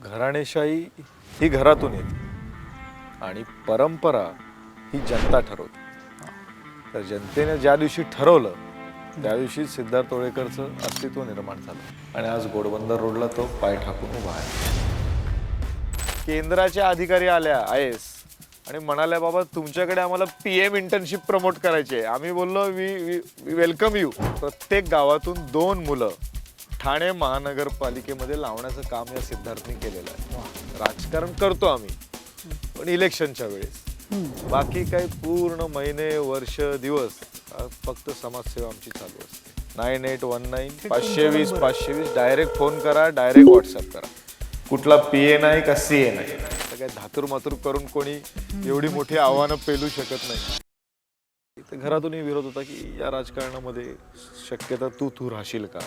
घराणेशाही ही घरातून येते आणि परंपरा ही जनता ठरवते. तर जनतेने ज्या दिवशी ठरवलं त्या दिवशी सिद्धार्थ ओळेकरचं अस्तित्व निर्माण झालं आणि आज घोडबंदर रोडला तो पाय टाकून उभा आहे. केंद्राच्या अधिकारी आल्या IAS आणि म्हणाल्या, बाबा तुमच्याकडे आम्हाला PM इंटर्नशिप प्रमोट करायची आहे. आम्ही बोललो वी वेलकम यू. प्रत्येक गावातून 2 मुलं ठाणे महानगरपालिकेमध्ये लावण्याचं काम या सिद्धार्थने केलेलं आहे. राजकारण करतो आम्ही पण इलेक्शनच्या वेळेस, बाकी काही पूर्ण महिने वर्ष दिवस फक्त समाजसेवा आमची चालू असते. 9819 520 520 डायरेक्ट फोन करा, डायरेक्ट व्हॉट्सअप करा. कुठला PA नाही का CA नाही. काय धातूर मातूर करून कोणी एवढी मोठी आव्हानं पेलू शकत नाही. घरातूनही विरोध होता की या राजकारणामध्ये शक्यता तू राहशील का.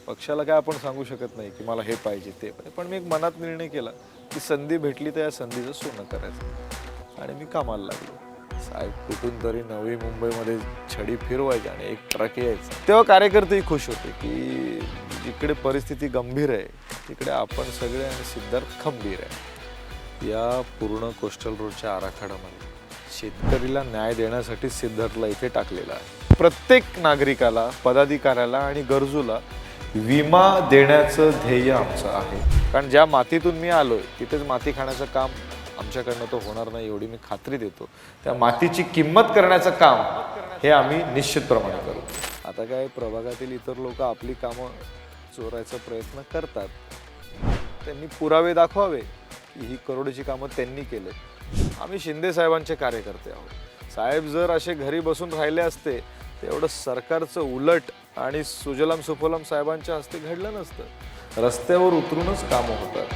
पक्षाला काय आपण सांगू शकत नाही की मला हे पाहिजे ते पाहिजे, पण मी एक मनात निर्णय केला की संधी भेटली तर या संधीचं सोनं करायचं आणि मी कामाला लागलो. साहेब कुठून तरी नवी मुंबईमध्ये छडी फिरवायची आणि एक ट्रक यायचा. तेव्हा कार्यकर्तेही खुश होते की जिकडे परिस्थिती गंभीर आहे तिकडे आपण सगळे आणि सिद्धार्थ खंबीर आहे. या पूर्ण कोस्टल रोडच्या आराखड्यामध्ये शेतकरीला न्याय देण्यासाठी सिद्धार्थला इथे टाकलेला आहे. प्रत्येक नागरिकाला, पदाधिकाऱ्याला आणि गरजूला विमा देण्याचं ध्येय आमचं आहे. कारण ज्या मातीतून मी आलोय तिथेच माती खाण्याचं काम आमच्याकडनं तो होणार नाही एवढी मी खात्री देतो. त्या मातीची किंमत करण्याचं काम हे आम्ही निश्चितप्रमाणे करू. आता काय प्रभागातील इतर लोक आपली कामं चोरायचा प्रयत्न करतात, त्यांनी पुरावे दाखवावे की ही करोडीची कामं त्यांनी केले. आम्ही शिंदे साहेबांचे कार्यकर्ते आहोत. साहेब जर असे घरी बसून राहिले असते तर एवढं सरकारचं उलट आणि सुजलाम सुफलाम साहेबांच्या हस्ते घडलं नसतं. रस्त्यावर उतरूनच कामं होतात.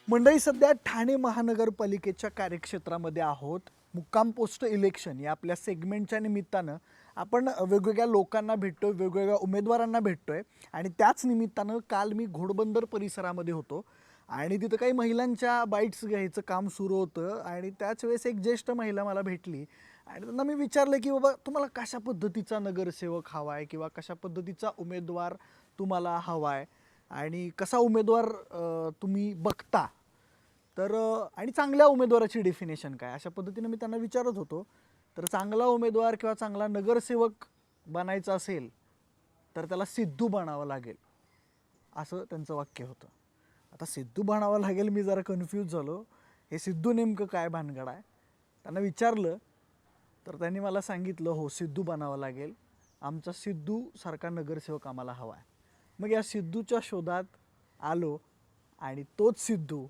मंडळी, सध्या ठाणे महानगरपालिकेच्या कार्यक्षेत्रामध्ये आहोत. मुक्काम पोस्ट इलेक्शन या आपल्या सेगमेंटच्या निमित्तानं आपण वेगवेगळ्या लोकांना भेटतोय, वेगवेगळ्या उमेदवारांना भेटतोय आणि त्याच निमित्तानं काल मी घोडबंदर परिसरामध्ये होतो आणि तिथं काही महिलांच्या बाईट्स घ्यायचं काम सुरू होतं आणि त्याच वेळेस एक ज्येष्ठ महिला मला भेटली आणि त्यांना मी विचारलं की बाबा तुम्हाला कशा पद्धतीचा नगरसेवक हवा आहे किंवा कशा पद्धतीचा उमेदवार तुम्हाला हवा आहे आणि कसा उमेदवार तुम्ही बघता, तर आणि चांगल्या उमेदवाराची डेफिनेशन काय, अशा पद्धतीने मी त्यांना विचारत होतो. तर चांगला उमेदवार किंवा चांगला नगरसेवक बनायचा असेल तर त्याला सिद्धू बनावं लागेल, असं त्यांचं वाक्य होतं. आता सिद्धू बनावं लागेल, मी जरा कन्फ्यूज झालो. हे सिद्धू नेमकं काय भानगड आहे त्यांना विचारलं तर त्यांनी मला सांगितलं, हो सिद्धू बनावं लागेल, आमचा सिद्धू सारखा नगरसेवक आम्हाला हवा आहे. मग या सिद्धूच्या शोधात आलो आणि तोच सिद्धू,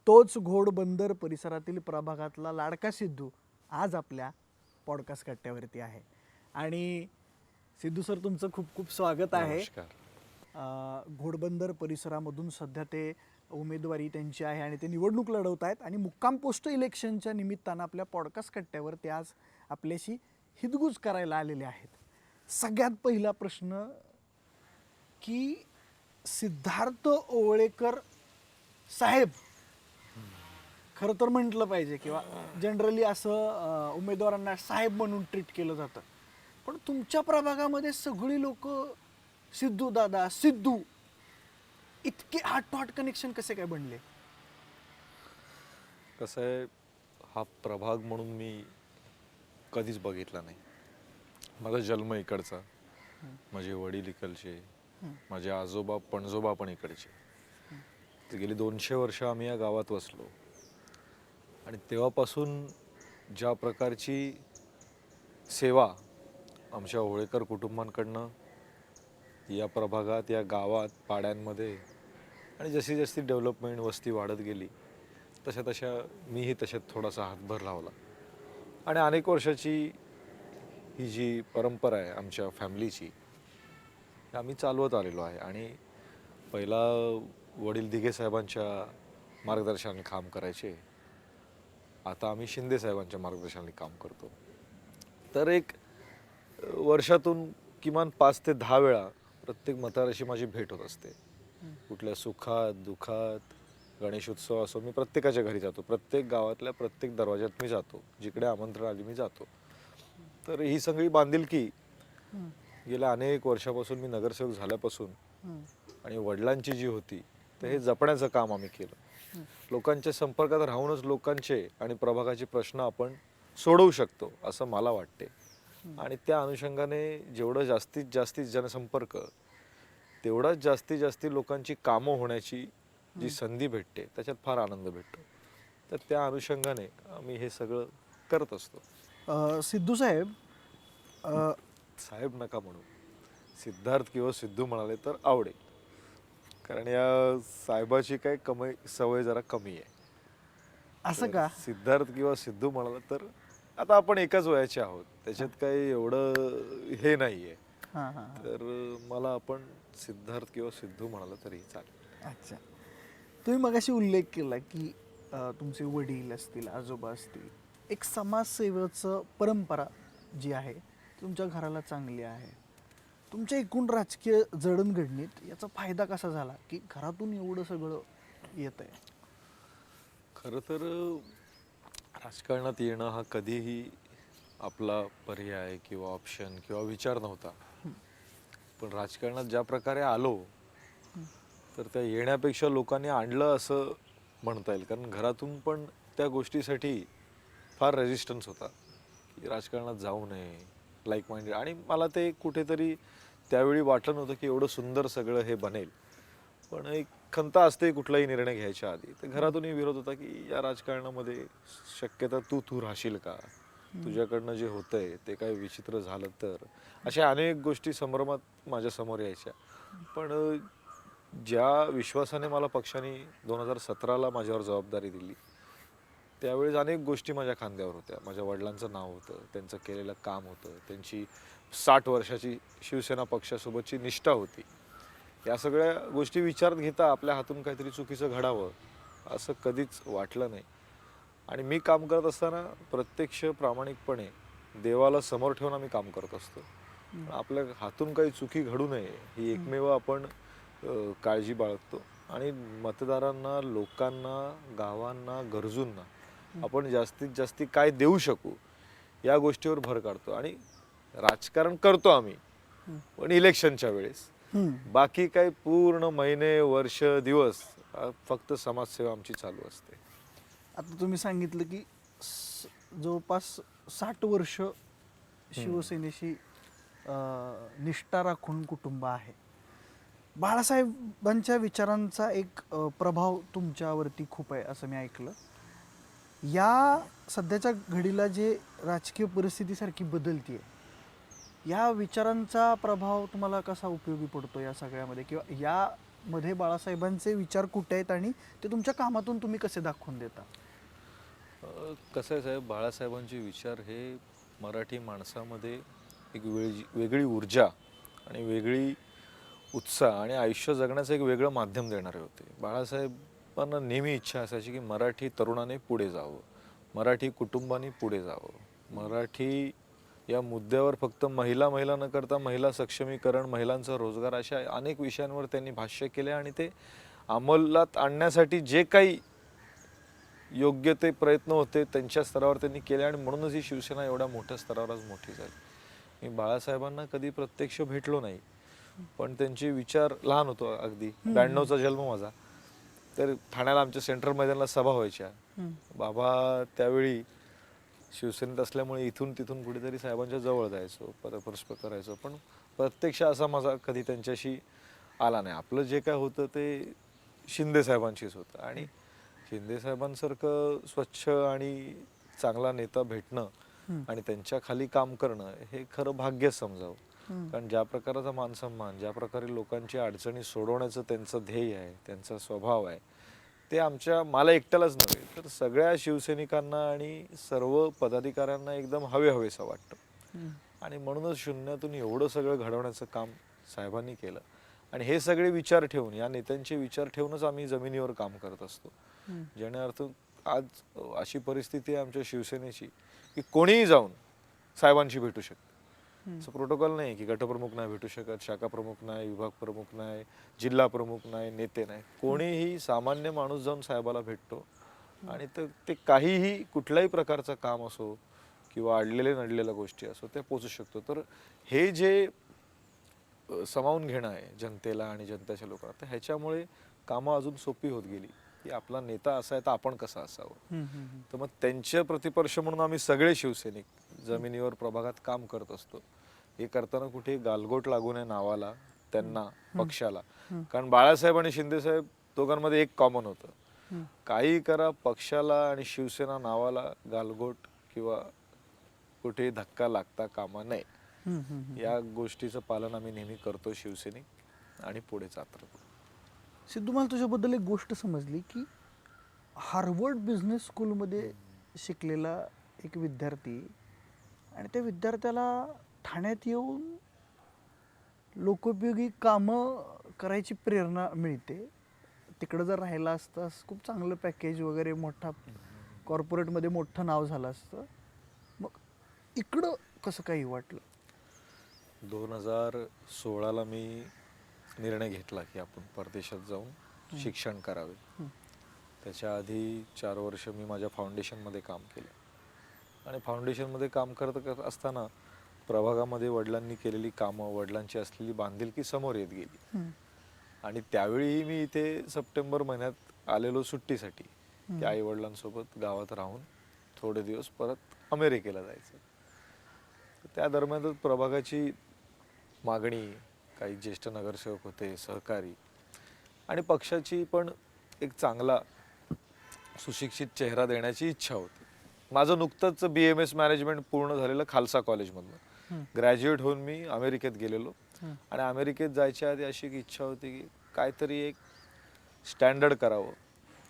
तोच घोडबंदर परिसरातील प्रभागातला लाडका सिद्धू आज आपल्या पॉडकास्ट कट्ट्यावरती आहे. आणि सिद्धू सर, तुमचं खूप खूप स्वागत आहे. घोडबंदर परिसरामधून सध्या ते उमेदवारी त्यांची आहे आणि ते निवडणूक लढवत आहेत आणि मुक्काम पोस्ट इलेक्शनच्या निमित्तानं आपल्या पॉडकास्ट कट्ट्यावर ते आज आपल्याशी हितगुज करायला आलेले आहेत. सगळ्यात पहिला प्रश्न की सिद्धार्थ ओवळेकर साहेब, खरं तर म्हटलं पाहिजे किंवा जनरली असं उमेदवारांना साहेब म्हणून ट्रीट केलं जातं, पण तुमच्या प्रभागामध्ये सगळी लोक सिद्धू दादा, सिद्धू, इतके हार्ट टू हार्ट कनेक्शन कसे काय बनले? कसं आहे, हा प्रभाग म्हणून मी कधीच बघितला नाही. माझा जन्म इकडचा, माझे वडील इकडचे, माझे आजोबा पणजोबा पण इकडचे. गेली 200 वर्ष आम्ही या गावात वसलो आणि तेव्हापासून ज्या प्रकारची सेवा आमच्या होळेकर कुटुंबांकडनं या प्रभागात, या गावात, पाड्यांमध्ये आणि जशी जशी डेव्हलपमेंट, वस्ती वाढत गेली तशा तशा मीही तशात थोडासा हातभार लावला आणि अनेक वर्षाची ही जी परंपरा आहे आमच्या फॅमिलीची आम्ही चालवत आलेलो आहे. आणि पहिला वडील दिघे साहेबांच्या मार्गदर्शनाने काम करायचे, आता आम्ही शिंदे साहेबांच्या मार्गदर्शनाने काम करतो. तर एक वर्षातून किमान 5 ते 10 वेळा प्रत्येक मतदाराशी माझी भेट होत असते. कुठल्या सुखात दुखात, गणेशोत्सव असो, मी प्रत्येकाच्या घरी जातो. प्रत्येक गावातल्या प्रत्येक दरवाज्यात मी जातो, जिकडे आमंत्रण आली मी जातो. तर ही सगळी बांधिलकी गेल्या अनेक वर्षापासून मी नगरसेवक झाल्यापासून हम्म. आणि वडिलांची जी होती तर हे जपण्याचं काम आम्ही केलं. लोकांच्या संपर्कात राहूनच लोकांचे आणि प्रभागाचे प्रश्न आपण सोडवू शकतो असं मला वाटते. आणि त्या अनुषंगाने जेवढं जास्तीत जास्तीत जनसंपर्क तेवढाच जास्तीत जास्त लोकांची कामं होण्याची जी संधी भेटते त्याच्यात फार आनंद भेटतो. तर त्या अनुषंगाने आम्ही हे सगळं करत असतो. सिद्धू साहेब, साहेब नका म्हणू, सिद्धार्थ किंवा सिद्धू म्हणाले तर आवडेल, कारण या साहेबाची काय कमी सवय जरा कमी आहे. असं तर का? सिद्धार्थ किंवा सिद्धू म्हणाला तर आता आपण एकाच वयाचे आहोत, त्याच्यात काही एवढं हे नाहीये. हां हां. तर मला आपण सिद्धार्थ किंवा सिद्धू म्हणाला तरी चालेल. अच्छा. तुम्ही मगाशी उल्लेख केला की तुमचे वडील असतील, आजोबा असतील, एक समाजसेवेचं परंपरा जी आहे तुमच्या घराला चांगली आहे. तुमच्या एकूण राजकीय जडणघडणीत याचा फायदा कसा झाला की घरातून एवढं सगळं येत आहे? खरं तर राजकारणात येणं हा कधीही आपला पर्याय किंवा ऑप्शन किंवा विचार नव्हता. पण राजकारणात ज्या प्रकारे आलो तर त्या येण्यापेक्षा लोकांनी आणलं असं म्हणता येईल, कारण घरातून पण त्या गोष्टीसाठी फार रेजिस्टन्स होता की राजकारणात जाऊ नये, लाईक माइंडेड. आणि मला ते कुठेतरी त्यावेळी वाटलं नव्हतं की एवढं सुंदर सगळं हे बनेल. पण एक खंत असते कुठलाही निर्णय घ्यायच्या आधी, तर घरातूनही विरोध होता की या राजकारणामध्ये शक्यता तू तू राहशील का, तुझ्याकडनं जे होतंय ते काय विचित्र झालं तर, अशा अनेक गोष्टी संभ्रमात माझ्या समोर यायच्या. पण ज्या विश्वासाने मला पक्षाने 2017ला माझ्यावर जबाबदारी दिली त्यावेळेस अनेक गोष्टी माझ्या खांद्यावर होत्या. माझ्या वडिलांचं नाव होतं, त्यांचं केलेलं काम होतं, त्यांची 60 वर्षाची शिवसेना पक्षासोबतची निष्ठा होती. या सगळ्या गोष्टी विचारात घेता आपल्या हातून काहीतरी चुकीचं घडावं असं कधीच वाटलं नाही. आणि मी काम करत असताना प्रत्यक्ष प्रामाणिकपणे देवाला समोर ठेवून आम्ही काम करत असतो. आपल्या हातून काही चुकी घडू नये ही एकमेव आपण काळजी बाळगतो. आणि मतदारांना, लोकांना, गावांना, गरजूंना आपण जास्तीत जास्त काय देऊ शकू या गोष्टीवर भर काढतो. आणि राजकारण करतो आम्ही, पण इलेक्शनच्या वेळेस. बाकी काही पूर्ण महिने, वर्ष, दिवस फक्त समाजसेवा आमची चालू असते. आता तुम्ही सांगितलं की जवळपास 60 वर्ष शिवसेनेशी निष्ठा राखून कुटुंब आहे. बाळासाहेबांच्या विचारांचा एक प्रभाव तुमच्यावरती खूप आहे असं मी ऐकलं. या सध्याच्या घडीला जे राजकीय परिस्थिती सारखी बदलतीये, या विचारांचा प्रभाव तुम्हाला कसा उपयोगी पडतो या सगळ्यामध्ये, किंवा यामध्ये बाळासाहेबांचे विचार कुठे आहेत आणि ते तुमच्या कामातून तुम्ही कसे दाखवून देता? कसं आहे साहेब, बाळासाहेबांचे विचार हे मराठी माणसामध्ये एक वेगळी ऊर्जा आणि वेगळी उत्साह आणि आयुष्य जगण्याचं एक वेगळं माध्यम देणारे होते. बाळासाहेबांना नेहमी इच्छा असायची की मराठी तरुणाने पुढे जावं, मराठी कुटुंबाने पुढे जावं, मराठी या मुद्द्यावर फक्त महिला महिला न करता महिला सक्षमीकरण, महिलांचा रोजगार अशा अनेक विषयांवर त्यांनी भाष्य केले. आणि ते अंमलात आणण्यासाठी जे काही योग्य ते प्रयत्न होते त्यांच्या स्तरावर त्यांनी केले. आणि म्हणूनच ही शिवसेना एवढ्या मोठ्या स्तरावर आज मोठी झाली. मी बाळासाहेबांना कधी प्रत्यक्ष भेटलो नाही, पण त्यांचे विचार, लहान होतो अगदी, 92चा जन्म माझा, तर ठाण्याला आमच्या सेंट्रल मैदानाला सभा व्हायच्या. बाबा त्यावेळी शिवसेनेत असल्यामुळे इथून तिथून कुठेतरी साहेबांच्या जवळ जायचो, परस्पर करायचो, पण प्रत्यक्ष असा माझा कधी त्यांच्याशी आला नाही. आपलं जे काय होतं ते शिंदे साहेबांशीच होतं. आणि शिंदे साहेबांसारखं स्वच्छ आणि चांगला नेता भेटणं आणि त्यांच्या खाली काम करणं हे खरं भाग्य समजावं. कारण ज्या प्रकारचा मानसन्मान, ज्या प्रकारे लोकांची अडचणी सोडवण्याचं त्यांचं ध्येय आहे, त्यांचा स्वभाव आहे, ते मला एकट्यालाच नव्हे तर सगळ्या शिवसैनिकांना आणि सर्व पदाधिकाऱ्यांना एकदम हवेहवेसं वाटतं. आणि म्हणूनच शून्यातून एवढं सगळं घडवण्याचं काम साहेबांनी केलं. आणि हे सगळे विचार ठेवून, या नेत्यांचे विचार ठेवूनच आम्ही जमिनीवर काम करत असतो. ज्याने अर्थ आज अशी परिस्थिती आहे आमच्या शिवसेनेची की कोणीही जाऊन साहेबांशी भेटू शकतं. असं प्रोटोकॉल नाही की गटप्रमुख नाही भेटू शकत, शाखा प्रमुख नाही, विभाग प्रमुख नाही, जिल्हा प्रमुख नाही, नेते नाही, कोणीही सामान्य माणूस जाऊन साहेबाला भेटतो. आणि ते काहीही कुठल्याही प्रकारचं काम असो किंवा अडलेले नडलेल्या गोष्टी असो ते पोचू शकतो. तर हे जे सामावून घेणं आहे जनतेला आणि जनतेच्या लोकांना, तर ह्याच्यामुळे कामं अजून सोपी होत गेली की आपला नेता असा आहे तर आपण कसं असावं. तर मग त्यांच्या प्रतिपर्श म्हणून आम्ही सगळे शिवसैनिक जमिनीवर प्रभागात काम करत असतो. हे करताना कुठे गालगोट लागू नये नावाला, त्यांना, पक्षाला. कारण बाळासाहेब आणि शिंदेसाहेब दोघांमध्ये एक कॉमन होतं, काही करा पक्षाला आणि शिवसेना नावाला गालगोट किंवा कुठे धक्का लागता कामा नये. या गोष्टीचं पालन आम्ही नेहमी करतो शिवसैनिक आणि पुढे जात राहतो. सिद्धू, मला तुझ्याबद्दल एक गोष्ट समजली की हार्वर्ड बिझनेस स्कूलमध्ये शिकलेला एक विद्यार्थी आणि त्या विद्यार्थ्याला ठाण्यात येऊन लोकोपयोगी कामं करायची प्रेरणा मिळते. तिकडं जर राहिला असतास खूप चांगलं पॅकेज वगैरे, मोठा कॉर्पोरेटमध्ये मोठं नाव झालं असतं. मग इकडं कसं काही वाटलं? 2016ला मी निर्णय घेतला की आपण परदेशात जाऊन शिक्षण करावे. त्याच्या आधी 4 वर्ष मी माझ्या फाउंडेशनमध्ये काम केलं आणि फाउंडेशनमध्ये काम करत असताना प्रभागामध्ये वडिलांनी केलेली कामं, वडिलांची असलेली बांधिलकी समोर येत गेली. आणि त्यावेळीही मी इथे सप्टेंबर महिन्यात आलेलो सुट्टीसाठी की आई वडिलांसोबत गावात राहून थोडे दिवस परत अमेरिकेला जायचं. त्या दरम्यानच प्रभागाची मागणी, काही ज्येष्ठ नगरसेवक होते, सहकारी, आणि पक्षाची पण एक चांगला सुशिक्षित चेहरा देण्याची इच्छा होती. माझं नुकतंच BMS मॅनेजमेंट पूर्ण झालेलं खालसा कॉलेजमधनं. ग्रॅज्युएट होऊन मी अमेरिकेत गेलेलो आणि अमेरिकेत जायच्या आधी अशी एक इच्छा होती की काहीतरी एक स्टँडर्ड करावं,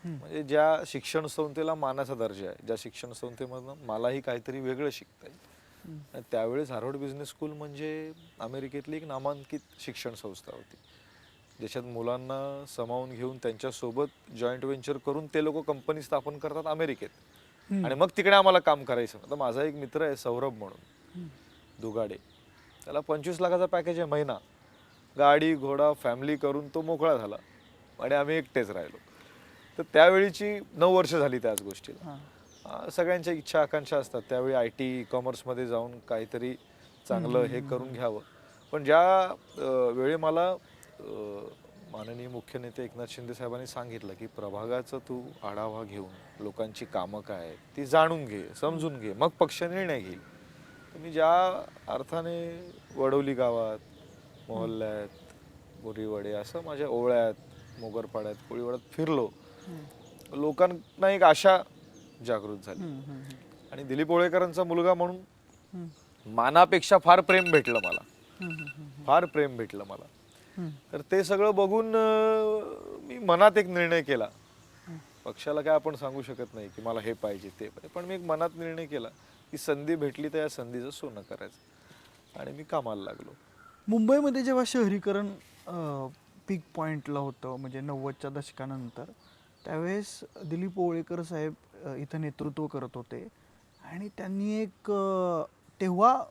म्हणजे ज्या शिक्षण संस्थेला मानाचा दर्जा आहे, ज्या शिक्षण संस्थेमधनं मलाही काहीतरी वेगळं शिकता येईल. आणि त्यावेळेस हार्वर्ड बिझनेस स्कूल म्हणजे अमेरिकेतली एक नामांकित शिक्षण संस्था होती, ज्याच्यात मुलांना सामावून घेऊन त्यांच्यासोबत जॉईंट व्हेंचर करून ते लोक कंपनी स्थापन करतात अमेरिकेत आणि मग तिकडे आम्हाला काम करायचं. आता माझा एक मित्र आहे सौरभ म्हणून दुगाडे, त्याला 25 लाखाचा पॅकेज आहे महिना, गाडी घोडा फॅमिली करून तो मोकळा झाला आणि आम्ही एकटेच राहिलो. तर त्यावेळीची 9 वर्ष झाली त्याच गोष्टीला. सगळ्यांच्या इच्छा आकांक्षा असतात त्यावेळी IT कॉमर्समध्ये जाऊन काहीतरी चांगलं हे करून घ्यावं. पण ज्या वेळी मला माननीय मुख्य नेते एकनाथ शिंदे साहेबांनी सांगितलं की प्रभागाचं तू आढावा घेऊन लोकांची कामं काय आहेत ती जाणून घे, समजून घे, मग पक्ष निर्णय घेईल. तर मी ज्या अर्थाने वडवली गावात, मोहल्ल्यात, बोरीवडे, असं माझ्या ओळ्यात, मोगरपाड्यात, कोळीवाड्यात फिरलो, लोकांना एक आशा जागृत झाली. आणि दिलीप ओळेकरांचा मुलगा म्हणून मानापेक्षा फार प्रेम भेटलं मला, फार प्रेम भेटलं मला. तर ते सगळं बघून मी मनात एक निर्णय केला. पक्षाला काय आपण सांगू शकत नाही की मला हे पाहिजे ते पाहिजे, पण मी एक मनात निर्णय केला की संधी भेटली तर या संधीचं सोनं करायचं आणि मी कामाला लागलो. मुंबईमध्ये जेव्हा शहरीकरण पीक पॉईंटला होतं, म्हणजे 90च्या दशकानंतर, त्यावेळेस दिलीप ओळेकर साहेब इथं नेतृत्व करत होते आणि त्यांनी एक तेव्हा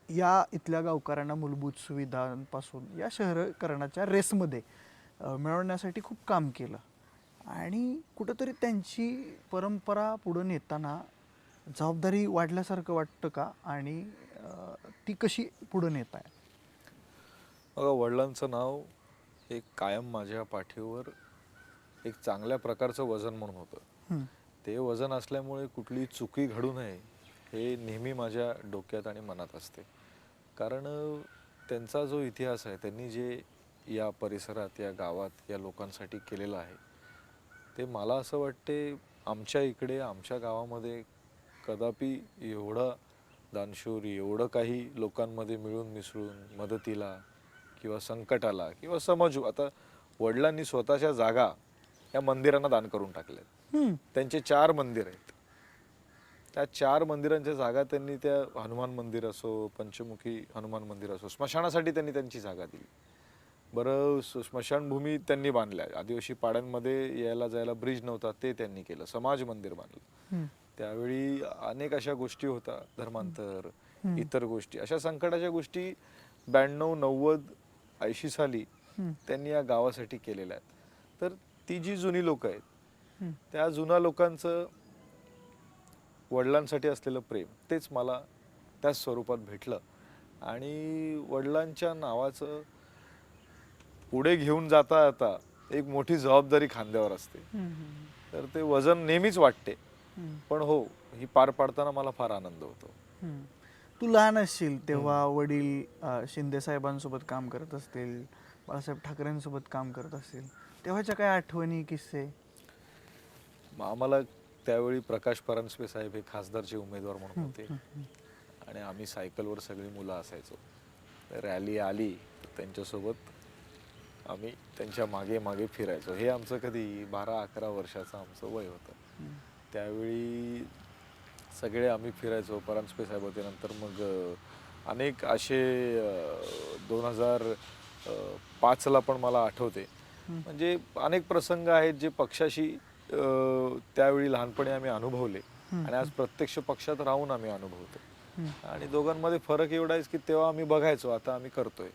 या इथल्या गावकऱ्यांना मूलभूत सुविधांपासून या शहरीकरणाच्या रेसमध्ये मिळवण्यासाठी खूप काम केलं. आणि कुठंतरी त्यांची परंपरा पुढं नेताना जबाबदारी वाढल्यासारखं वाटतं का, आणि ती कशी पुढं नेत आहे? बघा, वडिलांचं नाव एक कायम माझ्या पाठीवर एक चांगल्या प्रकारचं वजन म्हणून होतं. ते वजन असल्यामुळे कुठली चुकी घडू नये हे नेहमी माझ्या डोक्यात आणि मनात असते. कारण त्यांचा जो इतिहास आहे, त्यांनी जे या परिसरात, या गावात, या लोकांसाठी केलेलं आहे, ते मला असं वाटते आमच्या इकडे, आमच्या गावामध्ये कदापि एवढं दानशूर, एवढं काही लोकांमध्ये मिळून मिसळून मदतीला किंवा संकटाला किंवा समजू. आता वडिलांनी स्वतःच्या जागा या मंदिरांना दान करून टाकल्यात. त्यांचे 4 मंदिर आहेत. त्या 4 मंदिरांच्या जागा त्यांनी, त्या हनुमान मंदिर असो, पंचमुखी हनुमान मंदिर असो, स्मशानासाठी त्यांनी त्यांची जागा दिली. बरं, स्मशानभूमी त्यांनी बांधल्या, आदिवासी पाड्यांमध्ये यायला जायला ब्रिज नव्हता ते त्यांनी केलं, समाज मंदिर बांधलं. त्यावेळी अनेक अशा गोष्टी होत्या, धर्मांतर, इतर गोष्टी, अशा संकटाच्या गोष्टी 92, 90, 80 साली त्यांनी या गावासाठी केलेल्या आहेत. तर ती जी जुनी लोक आहेत, त्या जुन्या लोकांचं वडिलांसाठी असलेलं प्रेम तेच मला त्याच स्वरूपात भेटलं आणि वडिलांच्या नावाचं पुढे घेऊन जाता जाता एक मोठी जबाबदारी खांद्यावर असते. तर ते वजन नेहमीच वाटते, पण हो, ही पार पाडताना मला फार आनंद होतो. तू लहान असशील तेव्हा वडील शिंदे साहेबांसोबत काम करत असतील, बाळासाहेब ठाकरेंसोबत काम करत असतील, तेव्हाच्या काय आठवणी, किस्से? आम्हाला त्यावेळी प्रकाश परांजपे साहेब हे खासदारचे उमेदवार म्हणून होते आणि आम्ही सायकलवर सगळी मुलं असायचो. रॅली आली तर त्यांच्यासोबत आम्ही त्यांच्या मागे मागे फिरायचो. हे आमचं कधी 12-11 वर्षाचं आमचं वय होतं. त्यावेळी सगळे आम्ही फिरायचो. परांजपे साहेब होते. नंतर मग अनेक असे 2005ला पण मला आठवते. म्हणजे अनेक प्रसंग आहेत जे पक्षाशी त्यावेळी लहानपणी आम्ही अनुभवले आणि आज प्रत्यक्ष पक्षात राहून आम्ही अनुभवतो. आणि दोघांमध्ये फरक एवढा आहे की तेव्हा आम्ही बघायचो, आता आम्ही करतोय.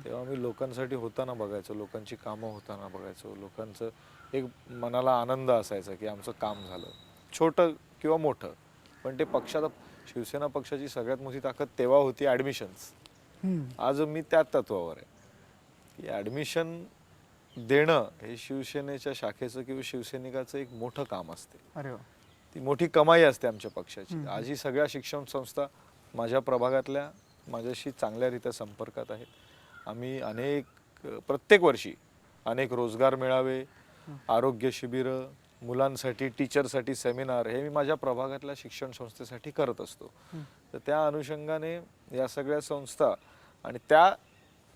तेव्हा आम्ही लोकांसाठी होताना बघायचो, लोकांची कामं होताना बघायचो, लोकांचं एक मनाला आनंद असायचा की आमचं काम झालं, छोटं किंवा मोठं. पण ते पक्षात, शिवसेना पक्षाची सगळ्यात मोठी ताकद तेव्हा होती ॲडमिशन्स. आज मी त्या तत्वावर आहे की ॲडमिशन देणं हे शिवसेनेच्या शाखेचं किंवा शिवसैनिकाचं एक मोठं काम असते. अरे वा. ती मोठी कमाई असते आमच्या पक्षाची. आजही सगळ्या शिक्षण संस्था माझ्या प्रभागातल्या माझ्याशी चांगल्यारीत्या संपर्कात आहेत. आम्ही प्रत्येक वर्षी अनेक रोजगार मेळावे, आरोग्य शिबिरं, मुलांसाठी, टीचरसाठी सेमिनार हे मी माझ्या प्रभागातल्या शिक्षण संस्थेसाठी करत असतो. तर त्या अनुषंगाने या सगळ्या संस्था आणि त्या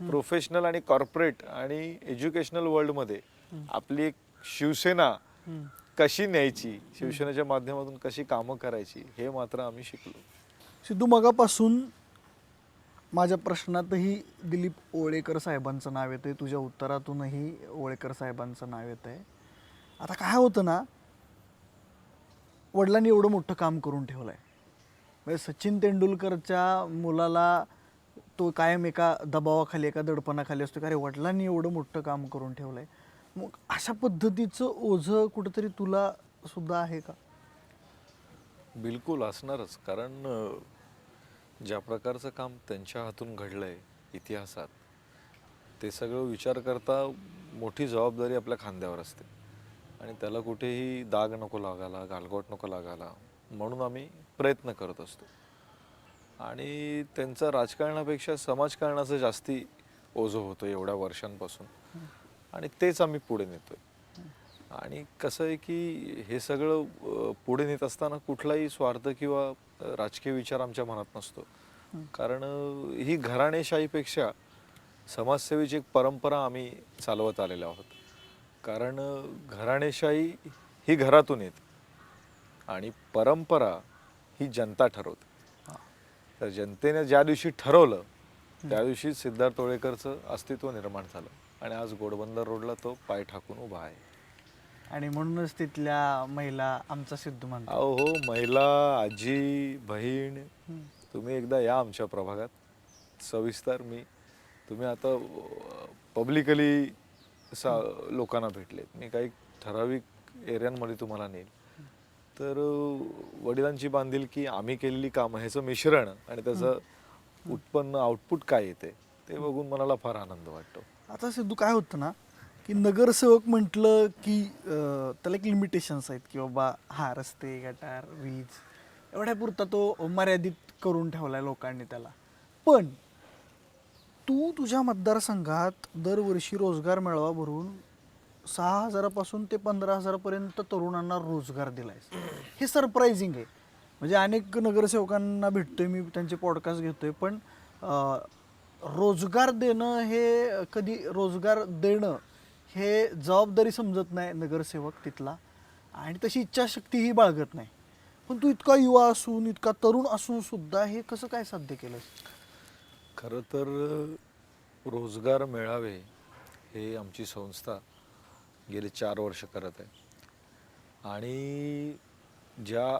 प्रोफेशनल आणि कॉर्पोरेट आणि एज्युकेशनल वर्ल्डमध्ये आपली एक शिवसेना कशी न्यायची, शिवसेनेच्या माध्यमातून कशी कामं करायची, हे मात्र आम्ही शिकलो. सिद्धू, मगापासून माझ्या प्रश्नातही दिलीप ओळेकर साहेबांचं नाव येतंय, तुझ्या उत्तरातूनही ओळेकर साहेबांचं नाव येत आहे. आता काय होतं ना, वडिलांनी एवढं मोठं काम करून ठेवलं आहे. म्हणजे सचिन तेंडुलकरच्या मुलाला तो कायम एका दबावाखाली, एका दडपणाखाली असतो की अरे वडिलांनी एवढं मोठं काम करून ठेवलं आहे. मग अशा पद्धतीचं ओझं कुठंतरी तुला सुद्धा आहे का? बिलकुल असणारच. कारण ज्या प्रकारचं काम त्यांच्या हातून घडलंय इतिहासात, ते सगळं विचार करता मोठी जबाबदारी आपल्या खांद्यावर असते आणि त्याला कुठेही दाग नको लागायला, गालबोट नको लागायला, म्हणून आम्ही प्रयत्न करत असतो. आणि त्यांचं राजकारणापेक्षा समाजकारणाचं जास्ती ओझं होतं एवढ्या वर्षांपासून आणि तेच आम्ही पुढे नेतोय. आणि कसं आहे की हे सगळं पुढे नेत असताना कुठलाही स्वार्थ किंवा राजकीय विचार आमच्या मनात नसतो. कारण ही घराणेशाहीपेक्षा समाजसेवेची एक परंपरा आम्ही चालवत आलेलो आहोत. कारण घराणेशाही ही घरातून येते आणि परंपरा ही जनता ठरवते. तर जनतेने ज्या दिवशी ठरवलं त्या दिवशी सिद्धार्थ ओळेकरचं अस्तित्व निर्माण झालं आणि आज घोडबंदर रोडला तो पाय ठाकून उभा आहे. आणि म्हणूनच तिथल्या महिला आमचा सिद्धू म्हणतात. हो, महिला, आजी, बहीण, तुम्ही एकदा या आमच्या प्रभागात सविस्तर. तुम्ही आता पब्लिकली लोकांना भेटलेत, मी काही ठराविक एरियांमध्ये तुम्हाला नेईल. तर वडिलांची बांधिलकी, आम्ही केलेली कामं ह्याचं मिश्रण आणि त्याचं उत्पन्न, आउटपुट काय येते ते बघून मनाला फार आनंद वाटतो. आता सिद्धू काय होतं ना की नगरसेवक म्हटलं की त्याला एक लिमिटेशन्स आहेत की बाबा हा रस्ते, गटार, वीज एवढ्यापुरता तो मर्यादित करून ठेवला आहे लोकांनी त्याला. पण तू तुझ्या मतदारसंघात दरवर्षी रोजगार मेळावा भरून 6,000 ते 15,000 तरुणांना रोजगार दिलायस. हे सरप्रायझिंग आहे. म्हणजे अनेक नगरसेवकांना भेटतोय मी, त्यांचे पॉडकास्ट घेतोय, पण रोजगार देणं हे कधी रोजगार देणं हे जबाबदारी समजत नाही नगरसेवक तिथला आणि तशी इच्छाशक्तीही बाळगत नाही. पण तू इतका युवा असून, इतका तरुण असून सुद्धा हे कसं काय साध्य केलंस? खरं तर रोजगार मेळावे हे आमची संस्था गेली 4 वर्ष करत आहे आणि ज्या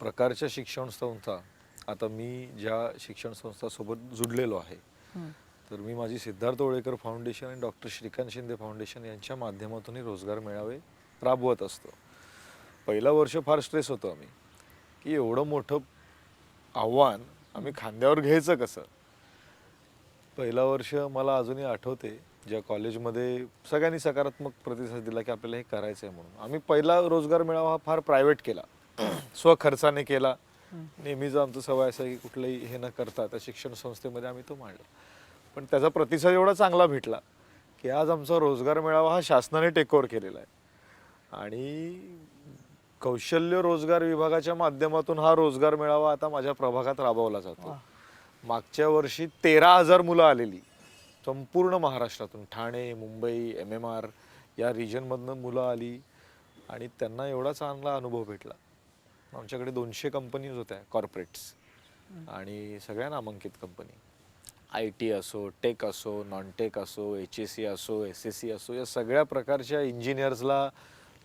प्रकारच्या शिक्षण संस्था, आता मी ज्या शिक्षण संस्थासोबत जुडलेलो आहे, तर मी माझी सिद्धार्थ ओळेकर फाउंडेशन आणि डॉक्टर श्रीकांत शिंदे फाउंडेशन यांच्या माध्यमातूनही रोजगार मेळावे राबवत असतो. पहिलं वर्ष फार स्ट्रेस होतो आम्ही की एवढं मोठं आव्हान आम्ही खांद्यावर घ्यायचं कसं. पहिलं वर्ष मला अजूनही आठवते, ज्या कॉलेजमध्ये सगळ्यांनी सकारात्मक प्रतिसाद दिला की आपल्याला हे करायचं आहे म्हणून. आम्ही पहिला रोजगार मेळावा हा फार प्रायव्हेट केला, स्वखर्चाने केला. नेहमीच आमचं सवय असं की कुठलंही हे न करता त्या शिक्षण संस्थेमध्ये आम्ही तो मांडला. पण त्याचा प्रतिसाद एवढा चांगला भेटला की आज आमचा रोजगार मेळावा हा शासनाने टेक ओव्हर केलेला आहे आणि कौशल्य रोजगार विभागाच्या माध्यमातून हा रोजगार मेळावा आता माझ्या प्रभागात राबवला जातो. मागच्या वर्षी 13,000 मुलं आलेली संपूर्ण महाराष्ट्रातून, ठाणे, मुंबई, MMR या रिजनमधनं मुलं आली आणि त्यांना एवढा चांगला अनुभव भेटला. आमच्याकडे 200 कंपनीज होत्या कॉर्पोरेट्स आणि सगळ्या नामांकित कंपनी. IT असो, टेक असो, नॉन टेक असो, HSC असो, SSC असो, या सगळ्या प्रकारच्या इंजिनियर्सला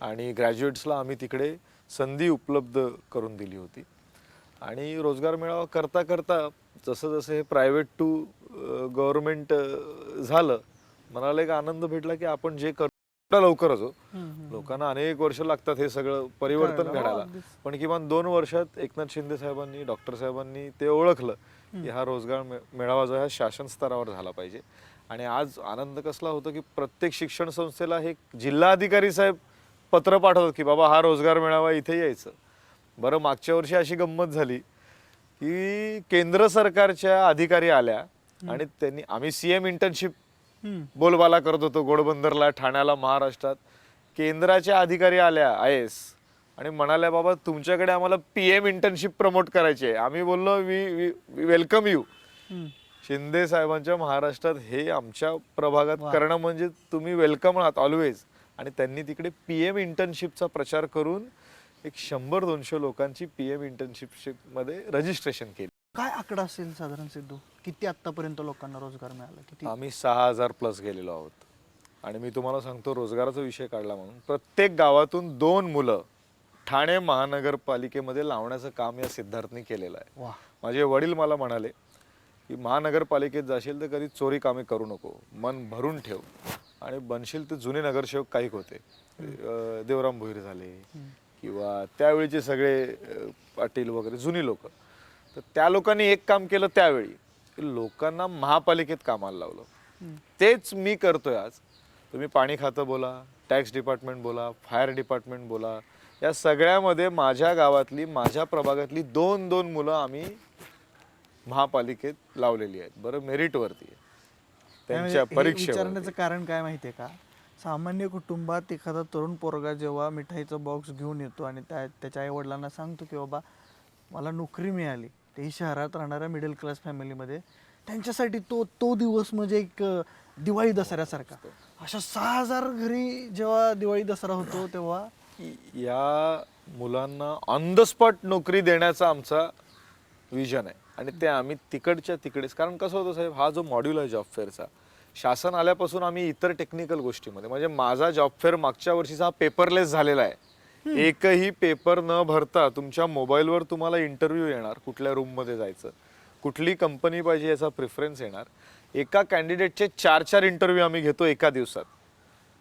आणि ग्रॅज्युएट्सला आम्ही तिकडे संधी उपलब्ध करून दिली होती. आणि रोजगार मेळावा करता करता जसं जसं हे प्रायव्हेट टू गव्हर्नमेंट झालं, मला एक आनंद भेटला की आपण जे करतो लवकरच हो, लोकांना अनेक वर्ष लागतात हे सगळं परिवर्तन घडायला, पण किमान 2 वर्षात एकनाथ शिंदे साहेबांनी, डॉक्टर साहेबांनी ते ओळखलं की हा रोजगार मेळावा जो आहे शासन स्तरावर झाला पाहिजे. आणि आज आनंद कसला होतो की प्रत्येक शिक्षण संस्थेला हे जिल्हाधिकारी साहेब पत्र पाठवतात की बाबा हा रोजगार मेळावा इथे यायचं. बरं, मागच्या वर्षी अशी गंमत झाली की केंद्र सरकारच्या अधिकारी आल्या आणि त्यांनी, आम्ही CM इंटर्नशिप बोलबाला करत होतो घोडबंदरला, ठाण्याला, महाराष्ट्रात. केंद्राच्या अधिकारी आल्या IAS आणि म्हणाल्या बाबा तुमच्याकडे आम्हाला PM इंटर्नशिप प्रमोट करायची आहे. आम्ही बोललो वी वेलकम यू. शिंदे साहेबांच्या महाराष्ट्रात हे आमच्या प्रभागात करणं म्हणजे तुम्ही वेलकम आहात ऑलवेज. आणि त्यांनी तिकडे PM इंटर्नशिपचा प्रचार करून एक 100-200 लोकांची PM इंटर्नशिपमध्ये रजिस्ट्रेशन केली. काय आकडा असेल साधारण सिद्धू, किती आतापर्यंत लोकांना रोजगार मिळाला? किती? आम्ही 6,000 प्लस गेलेलो आहोत. आणि मी तुम्हाला सांगतो, रोजगाराचा विषय काढला म्हणून प्रत्येक गावातून 2 मुलं ठाणे महानगरपालिकेमध्ये लावण्याचं काम या सिद्धार्थनी केलेलं आहे. वा. माझे वडील मला म्हणाले की महानगरपालिकेत जाशील तर कधी चोरी कामे करू नको, मन भरून ठेव आणि बनशील. ते जुने नगरसेवक काही होते, देवराम भोईर झाले किंवा त्यावेळीचे सगळे पाटील वगैरे जुनी लोक. तर त्या लोकांनी एक काम केलं त्यावेळी, लोकांना महापालिकेत कामाला लावलं. तेच मी करतोय आज. तुम्ही पाणी खातं बोला, टॅक्स डिपार्टमेंट बोला, फायर डिपार्टमेंट बोला, या सगळ्यामध्ये माझ्या गावातली, माझ्या प्रभागातली 2-2 मुलं आम्ही महापालिकेत लावलेली आहेत. बरं, मेरिटवरती आहे त्यांच्या परीक्षेवर. विचारण्याचं कारण काय माहितीये का, सामान्य कुटुंबात एखादा तरुण पोरगा जेव्हा मिठाईचा बॉक्स घेऊन येतो आणि त्याच्या आई वडिलांना सांगतो की बाबा मला नोकरी मिळाली, तेही शहरात राहणाऱ्या मिडल क्लास फॅमिलीमध्ये, त्यांच्यासाठी तो दिवस म्हणजे एक दिवाळी दसऱ्यासारखा. अशा 6,000 घरी जेव्हा दिवाळी दसरा होतो तेव्हा या मुलांना ऑन द स्पॉट नोकरी देण्याचा आमचा विजन आहे. आणि ते आम्ही तिकडच्या तिकडेच, कारण कसं होतं साहेब, हा जो मॉड्यूल आहे जॉब फेअरचा, शासन आल्यापासून आम्ही इतर टेक्निकल गोष्टीमध्ये, म्हणजे माझा जॉब फेअर मागच्या वर्षीचा पेपरलेस झालेला आहे. एकही पेपर न भरता तुमच्या मोबाईलवर तुम्हाला इंटरव्ह्यू येणार, कुठल्या रूममध्ये जायचं, कुठली कंपनी पाहिजे याचा प्रिफरन्स येणार. एका कॅन्डिडेटचे 4-4 इंटरव्ह्यू आम्ही घेतो एका दिवसात.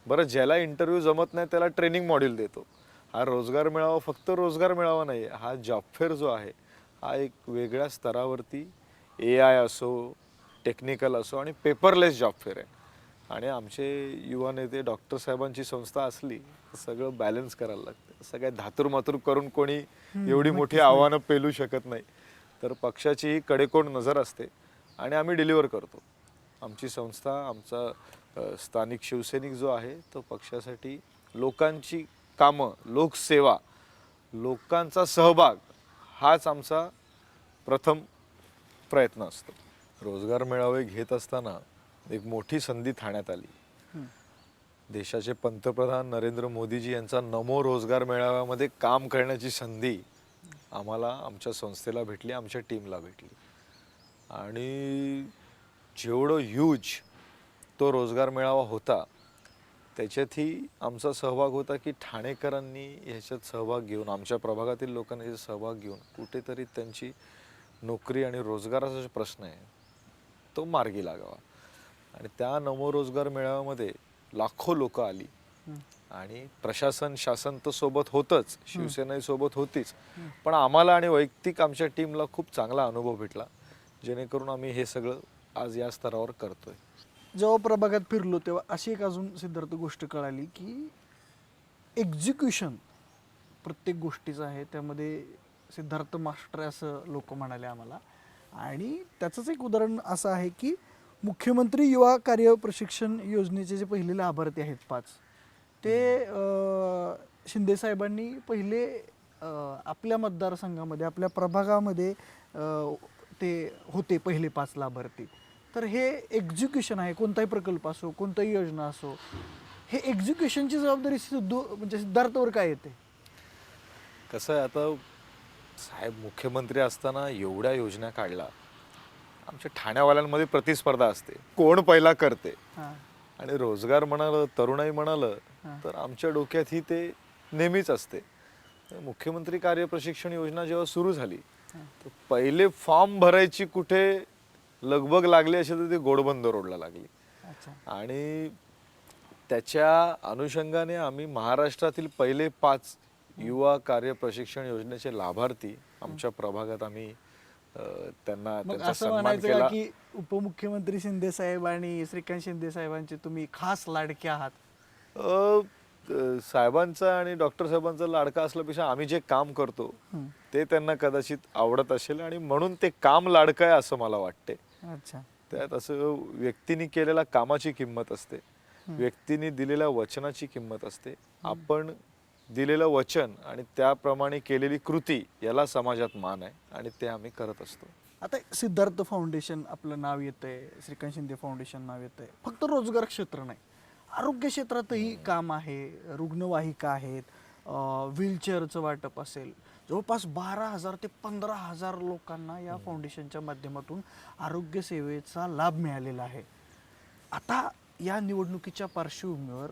बरं, ज्याला इंटरव्ह्यू जमत नाही त्याला ट्रेनिंग मॉड्यूल देतो. हा रोजगार मेळावा फक्त रोजगार मेळावा नाही, हा जॉब फेअर जो आहे हा एक वेगळ्या स्तरावरती AI असो, टेक्निकल असो आणि पेपरलेस जॉब फेअर आहे. आणि आमचे युवा नेते डॉक्टर साहेबांची संस्था असली तर सगळं बॅलन्स करायला लागतं. सगळ्या धातूर करून कोणी एवढी मोठी आव्हानं पेलू शकत नाही. तर पक्षाचीही कडेकोट नजर असते आणि आम्ही डिलिव्हर करतो. आमची संस्था, आमचा स्थानिक शिवसैनिक जो आहे तो पक्षासाठी लोकांची कामं, लोकसेवा, लोकांचा सहभाग हाच आमचा प्रथम प्रयत्न असतो. रोजगार मेळावे घेत असताना एक मोठी संधी ठाण्यात आली. देशाचे पंतप्रधान नरेंद्र मोदीजी यांचा नमो रोजगार मेळाव्यामध्ये काम करण्याची संधी आम्हाला, आमच्या संस्थेला भेटली, आमच्या टीमला भेटली. आणि जेवढं ह्यूज तो रोजगार मेळावा होता त्याच्यातही आमचा सहभाग होता की ठाणेकरांनी ह्याच्यात सहभाग घेऊन, आमच्या प्रभागातील लोकांनी ह्याच्यात सहभाग घेऊन कुठेतरी त्यांची नोकरी आणि रोजगाराचा जो प्रश्न आहे तो मार्गी लागावा. आणि त्या नमो रोजगार मेळाव्यामध्ये लाखो लोक आली आणि प्रशासन, शासन तर सोबत होतंच, शिवसेनाही सोबत होतीच, पण आम्हाला आणि वैयक्तिक आमच्या टीमला खूप चांगला अनुभव भेटला जेणेकरून आम्ही हे सगळं आज या स्तरावर करतोय. जेव्हा प्रभागात फिरलो तेव्हा अशी एक अजून सिद्धार्थ गोष्ट कळाली की एक्झिक्युशन प्रत्येक गोष्टीचं आहे, त्यामध्ये सिद्धार्थ मास्टर असं लोक म्हणाले आम्हाला. आणि त्याचंच एक उदाहरण असं आहे की मुख्यमंत्री युवा कार्य प्रशिक्षण योजनेचे जे पहिले लाभार्थी आहेत 5, ते शिंदे साहेबांनी पहिले आपल्या मतदारसंघामध्ये आपल्या प्रभागामध्ये ते होते पहिले 5 लाभार्थी. तर हे एक्झिक्युशन आहे, कोणताही प्रकल्प असो कोणताही योजना असो, हे एक्झिक्युशनची जबाबदारी म्हणजे सिद्धार्थवर काय येते? कसं आहे, आता साहेब मुख्यमंत्री असताना एवढ्या योजना काढला. आमच्या ठाण्यावाल्यांमध्ये प्रतिस्पर्धा असते, कोण पहिला करते. आणि रोजगार म्हणालं, तरुणाई म्हणालं तर आमच्या डोक्यात ही ते नेहमीच असते. मुख्यमंत्री कार्य प्रशिक्षण योजना जेव्हा सुरू झाली तर पहिले फॉर्म भरायची कुठे लगबग लागली असेल तर ती घोडबंदर रोडला लागली. आणि त्याच्या अनुषंगाने आम्ही महाराष्ट्रातील पहिले 5 युवा कार्य प्रशिक्षण योजनेचे लाभार्थी आमच्या प्रभागात आम्ही त्यांना त्यांचा असं सन्मान म्हणायचं केला. की उपमुख्यमंत्री शिंदे साहेब आणि श्रीकांत शिंदे साहेबांचे तुम्ही खास लाडके आहात? साहेबांचा आणि डॉक्टर साहेबांचा लाडका असल्यापेक्षा आम्ही जे काम करतो ते त्यांना कदाचित आवडत असेल आणि म्हणून ते काम लाडकं आहे असं मला वाटते. अच्छा. त्यात असं व्यक्तीने केलेल्या कामाची किंमत असते, व्यक्तीने दिलेल्या वचनाची किंमत असते. आपण दिलेलं वचन आणि त्याप्रमाणे केलेली कृती याला समाजात मान आहे आणि ते आम्ही करत असतो. आता सिद्धार्थ फाउंडेशन आपलं नाव येतंय, श्रीकांत शिंदे फाउंडेशन नाव येतंय. फक्त रोजगार क्षेत्र नाही, आरोग्य क्षेत्रातही काम आहे, रुग्णवाहिका आहेत, व्हीलचेअरचं वाटप असेल. जवळपास 12,000 ते 15,000 लोकांना या फाउंडेशनच्या माध्यमातून आरोग्य सेवेचा लाभ मिळालेला आहे. आता या निवडणुकीच्या पार्श्वभूमीवर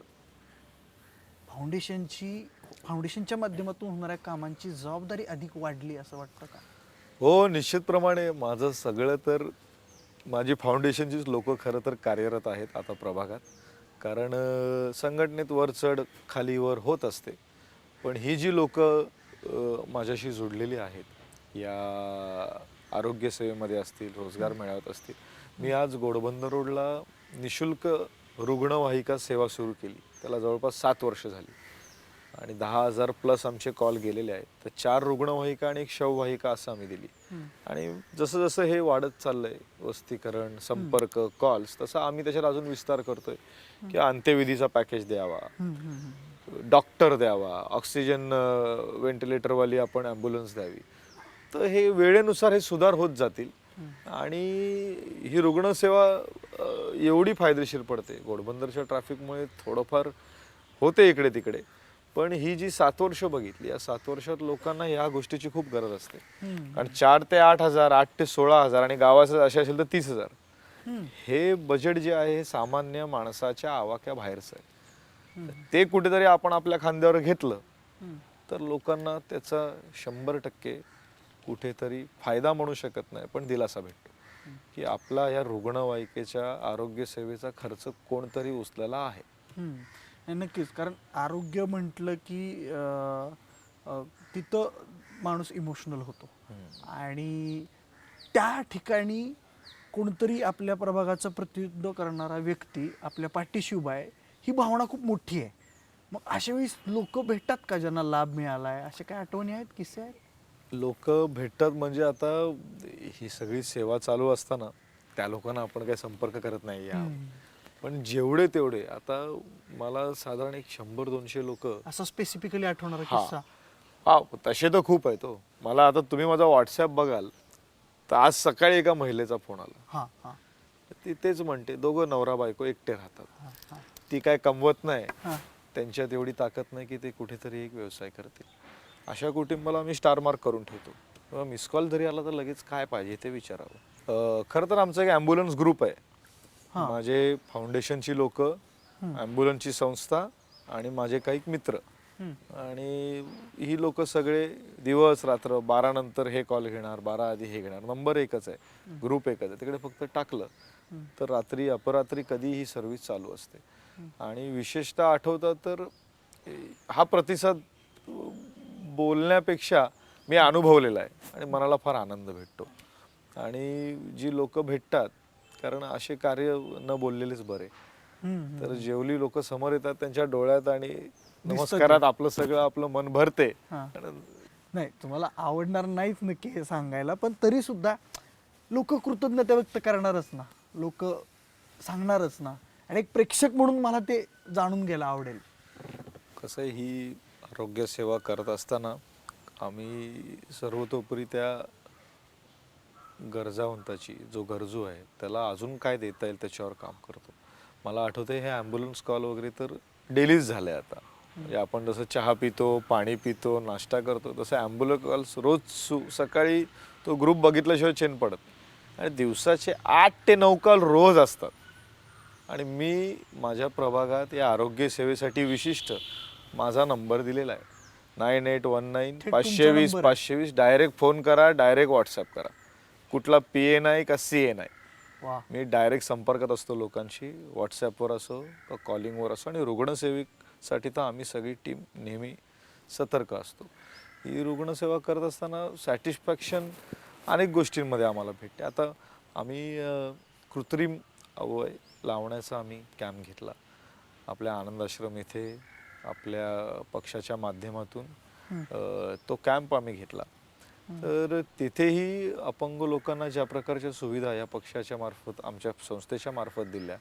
फाउंडेशनच्या माध्यमातून होणाऱ्या कामांची जबाबदारी अधिक वाढली असं वाटतं का? हो, निश्चितप्रमाणे. माझं सगळं तर माझी फाउंडेशनचीच लोक खरं तर कार्यरत आहेत आता प्रभागात. कारण संघटनेत वर चढ खालीवर होत असते, पण ही जी लोक माझ्याशी जोडलेली आहेत या आरोग्य सेवेमध्ये असतील, रोजगार मेळाव्यात असतील. मी आज घोडबंदर रोडला निशुल्क रुग्णवाहिका सेवा सुरू केली, त्याला जवळपास 7 वर्ष झाली आणि 10,000 प्लस आमचे कॉल गेलेले आहेत. तर 4 रुग्णवाहिका आणि 1 शववाहिका असं आम्ही दिली. आणि जसं जसं हे वाढत चाललंय वस्तीकरण, संपर्क, कॉल्स, तसं आम्ही त्याच्यात अजून विस्तार करतोय की अंत्यविधीचा पॅकेज द्यावा, डॉक्टर द्यावा, ऑक्सिजन व्हेंटिलेटरवाली आपण ॲम्ब्युलन्स द्यावी. तर हे वेळेनुसार हे सुधार होत जातील आणि ही रुग्णसेवा एवढी फायदेशीर पडते. घोडबंदरच्या ट्रॅफिकमुळे थोडंफार होते इकडे तिकडे, पण ही जी 7 वर्ष बघितली, या 7 वर्षात लोकांना ह्या गोष्टीची खूप गरज असते. कारण 4 ते 8,000, 8 ते 16,000 आणि गावाचं असे असेल तर 30,000. हे बजेट जे आहे हे सामान्य माणसाच्या आवाक्याबाहेरचं आहे. ते कुठेतरी आपण आपल्या खांद्यावर घेतलं तर लोकांना त्याचा 100% कुठेतरी फायदा म्हणू शकत नाही पण दिलासा भेटतो की आपला या रुग्णवाहिकेच्या आरोग्य सेवेचा खर्च कोणतरी उचलला आहे. नक्कीच, कारण आरोग्य म्हटलं की तिथं माणूस इमोशनल होतो आणि त्या ठिकाणी कोणतरी आपल्या प्रभागाचं प्रतिनिधित्व करणारा व्यक्ती आपल्या पाठीशी उभा आहे, ही भावना खूप मोठी आहे. मग अशा वेळी लोक भेटतात का ज्यांना लाभ मिळाला आहे? अशा काही आठवणी आहेत, किस्से आहेत? लोक भेटतात म्हणजे आता ही सगळी सेवा चालू असताना त्या लोकांना आपण काही संपर्क करत नाही. पण जेवढे तेवढे आता मला साधारण 100-200 लोक असं स्पेसिफिकली आठवणारा किस्सा? हा, तसे तर खूप आहेत. मला आता तुम्ही माझा व्हॉट्सॲप बघाल तर आज सकाळी एका महिलेचा फोन आला. ती तेच म्हणते, दोघं नवरा बायको एकटे राहतात, ती काय कमवत नाही, त्यांच्यात एवढी ताकद नाही की ते कुठेतरी एक व्यवसाय करतील. अशा कुटुंबाला मी स्टार मार्क करून ठेवतो. मिस कॉल जरी आला तर लगेच काय पाहिजे ते विचारावं. खरं तर आमचा एक ॲम्ब्युलन्स ग्रुप आहे. माझे फाउंडेशनची लोक, ॲम्ब्युलन्सची संस्था आणि माझे काही मित्र, आणि ही लोक सगळे दिवस रात्र 12 नंतर हे कॉल घेणार, 12 आधी हे घेणार. नंबर एकच आहे, ग्रुप एकच आहे. तिकडे फक्त टाकलं तर रात्री अपरात्री कधी ही सर्व्हिस चालू असते. आणि विशेषतः आठवतं तर हा प्रतिसाद बोलण्यापेक्षा मी अनुभवलेला आहे आणि मनाला फार आनंद भेटतो. आणि जी लोक भेटतात, कारण असे कार्य न बोललेलेच बरे. तर जेवली लोक समोर येतात त्यांच्या डोळ्यात आणि नमस्कारात आपलं सगळं आपलं मन भरते. नाही तुम्हाला आवडणार नाहीच नक्की हे सांगायला, पण तरी सुद्धा लोक कृतज्ञता व्यक्त करणारच ना, लोक सांगणारच ना, आणि एक प्रेक्षक म्हणून मला ते जाणून घ्यायला आवडेल. कसं आहे, ही आरोग्य सेवा करत असताना आम्ही सर्वतोपरी त्या गरजावंताची, जो गरजू आहे त्याला अजून काय देता येईल त्याच्यावर काम करतो. मला आठवतंय हे ॲम्ब्युलन्स कॉल वगैरे तर डेलीच झाले आता. म्हणजे आपण जसं चहा पितो, पाणी पितो, नाश्ता करतो, तसं ॲम्ब्युलन्स कॉल्स रोज सकाळी तो ग्रुप बघितल्याशिवाय चैन पडत. आणि दिवसाचे 8 ते 9 कॉल रोज असतात. आणि मी माझ्या प्रभागात या आरोग्य सेवेसाठी विशिष्ट माझा नंबर दिलेला आहे, 9819 थेट तुमचा 520 नंबर आहे. 520. डायरेक्ट फोन करा, डायरेक्ट व्हॉट्सअप करा. कुठला PA नाही का CA नाही. वा, मी डायरेक्ट संपर्कात असतो लोकांशी, व्हॉट्सॲपवर असो का कॉलिंगवर असो. आणि रुग्णसेवेसाठी तर आम्ही सगळी टीम नेहमी सतर्क असतो. ही रुग्णसेवा करत असताना सॅटिस्फॅक्शन अनेक गोष्टींमध्ये आम्हाला भेटते. आता आम्ही कृत्रिम अवयव लावण्याचा आम्ही कॅम्प घेतला आपल्या आनंद आश्रम येथे. आपल्या पक्षाच्या माध्यमातून तो कॅम्प आम्ही घेतला. तर तिथेही अपंग लोकांना ज्या प्रकारच्या सुविधा या पक्षाच्या मार्फत, आमच्या संस्थेच्या मार्फत दिल्या,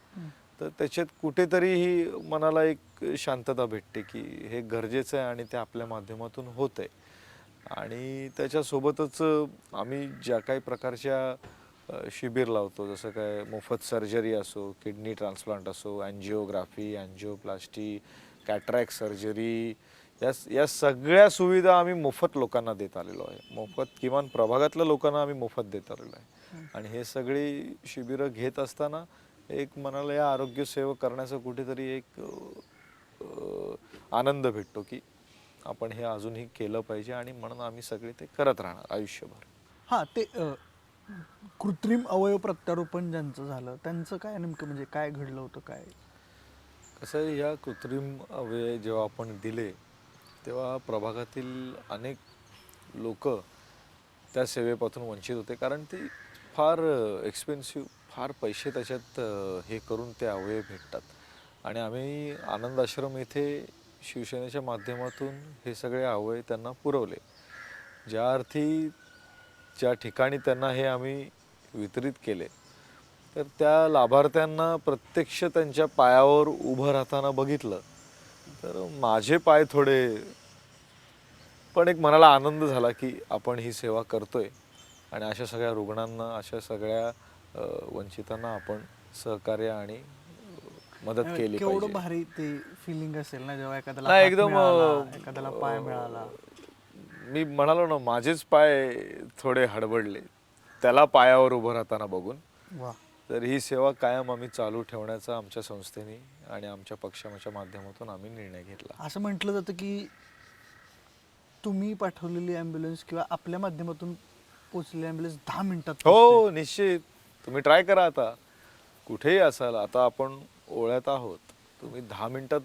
तर त्याच्यात कुठेतरी ही मनाला एक शांतता भेटते की हे गरजेचं आहे आणि ते आपल्या माध्यमातून होत आहे. आणि त्याच्यासोबतच आम्ही ज्या काही प्रकारच्या शिबिर लावतो, जसं काय मोफत सर्जरी असो, किडनी ट्रान्सप्लांट असो, अँजिओग्राफी, अँजिओप्लास्टी, कॅटरॅक्ट सर्जरी, या सगळ्या सुविधा आम्ही मोफत लोकांना देत आलेलो आहे. मोफत, किमान प्रभागातल्या लोकांना आम्ही मोफत देत आलेलो आहे. आणि हे सगळी शिबिरं घेत असताना एक मनाला या आरोग्य सेवा करण्याचा कुठेतरी एक आनंद भेटतो की आपण हे अजूनही केलं पाहिजे. आणि म्हणून आम्ही सगळे ते करत राहणार आयुष्यभर. हां, ते कृत्रिम अवयव प्रत्यारोपण ज्यांचं झालं त्यांचं काय नेमकं, म्हणजे काय घडलं होतं काय? कसं आहे, या कृत्रिम अवयव जेव्हा आपण दिले तेव्हा प्रभागातील अनेक लोक त्या सेवेपासून वंचित होते. कारण ती फार एक्सपेन्सिव्ह, फार पैसे त्याच्यात हे करून ते अवयव भेटतात. आणि आम्ही आनंद आश्रम येथे शिवसेनेच्या माध्यमातून हे सगळे अवयव त्यांना पुरवले. ज्या अर्थी ज्या ठिकाणी त्यांना हे आम्ही वितरित केले, तर त्या लाभार्थ्यांना प्रत्यक्ष त्यांच्या पायावर उभं राहताना बघितलं तर माझे पाय थोडे, पण एक मनाला आनंद झाला की आपण ही सेवा करतोय. आणि अशा सगळ्या रुग्णांना, अशा सगळ्या वंचितांना आपण सहकार्य आणि मदत केली केवढं पाहिजे. भारी ते फिलिंग असेल ना, जेव्हा एखाद्याला नाही, हात एकदम मिळाला, एखाद्याला पाय मिळाला. मी म्हणालो ना, माझेच पाय थोडे हडबडले त्याला पायावर उभं राहताना बघून. वा, तर ही सेवा कायम आम्ही चालू ठेवण्याचा आमच्या संस्थेने आणि आमच्या पक्षाच्या माध्यमातून आम्ही निर्णय घेतला. असं म्हटलं जातं की तुम्ही पाठवलेली ॲम्ब्युलन्स किंवा आपल्या माध्यमातून पोचलेली ॲम्ब्युलन्स 10 मिनिटात पोहोचते. हो, निश्चित. तुम्ही ट्राय करा. आता कुठेही असाल, आता आपण ओळ्यात आहोत, तुम्ही 10 मिनिटात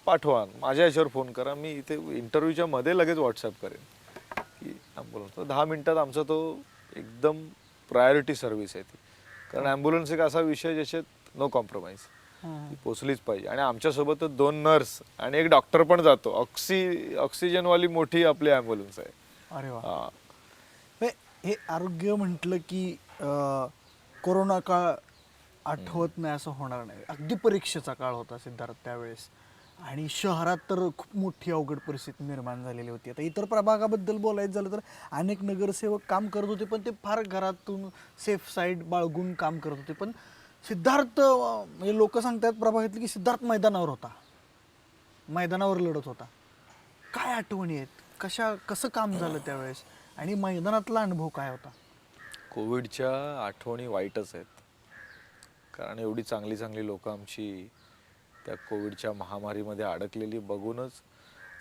पाठवा. माझ्या ह्याच्यावर फोन करा, मी इथे इंटरव्ह्यूच्या मध्ये लगेच व्हॉट्सअप करेन की ॲम्ब्युलन्स. 10 मिनिटात आमचा तो एकदम प्रायोरिटी सर्व्हिस आहे ती. कारण ॲम्ब्युलन्स एक असा विषय ज्याच्यात नो कॉम्प्रोमाइज, ती पोचलीच पाहिजे. आणि आमच्यासोबत 2 नर्स आणि 1 डॉक्टर पण जातो. ऑक्सिजनवाली मोठी आपली ॲम्ब्युलन्स आहे. अरे वा. हां. हे आरोग्य म्हटलं की कोरोना काळ आठवत नाही असं होणार नाही. अगदी परीक्षेचा काळ होता सिद्धार्थ त्यावेळेस, आणि शहरात तर खूप मोठी अवघड परिस्थिती निर्माण झालेली होती. आता इतर प्रभागाबद्दल बोलायचं झालं तर अनेक नगरसेवक काम करत होते, पण ते फार घरातून सेफ साईड बाळगून काम करत होते. पण सिद्धार्थ म्हणजे लोक सांगतात प्रभागातले की सिद्धार्थ मैदानावर होता, मैदानावर लढत होता. काय आठवणी आहेत, कसं काम झालं त्यावेळेस, आणि मैदानातला अनुभव काय होता? कोविडच्या आठवणी वाईटच आहेत. कारण एवढी चांगली चांगली लोकं आमची त्या कोविडच्या महामारीमध्ये अडकलेली बघूनच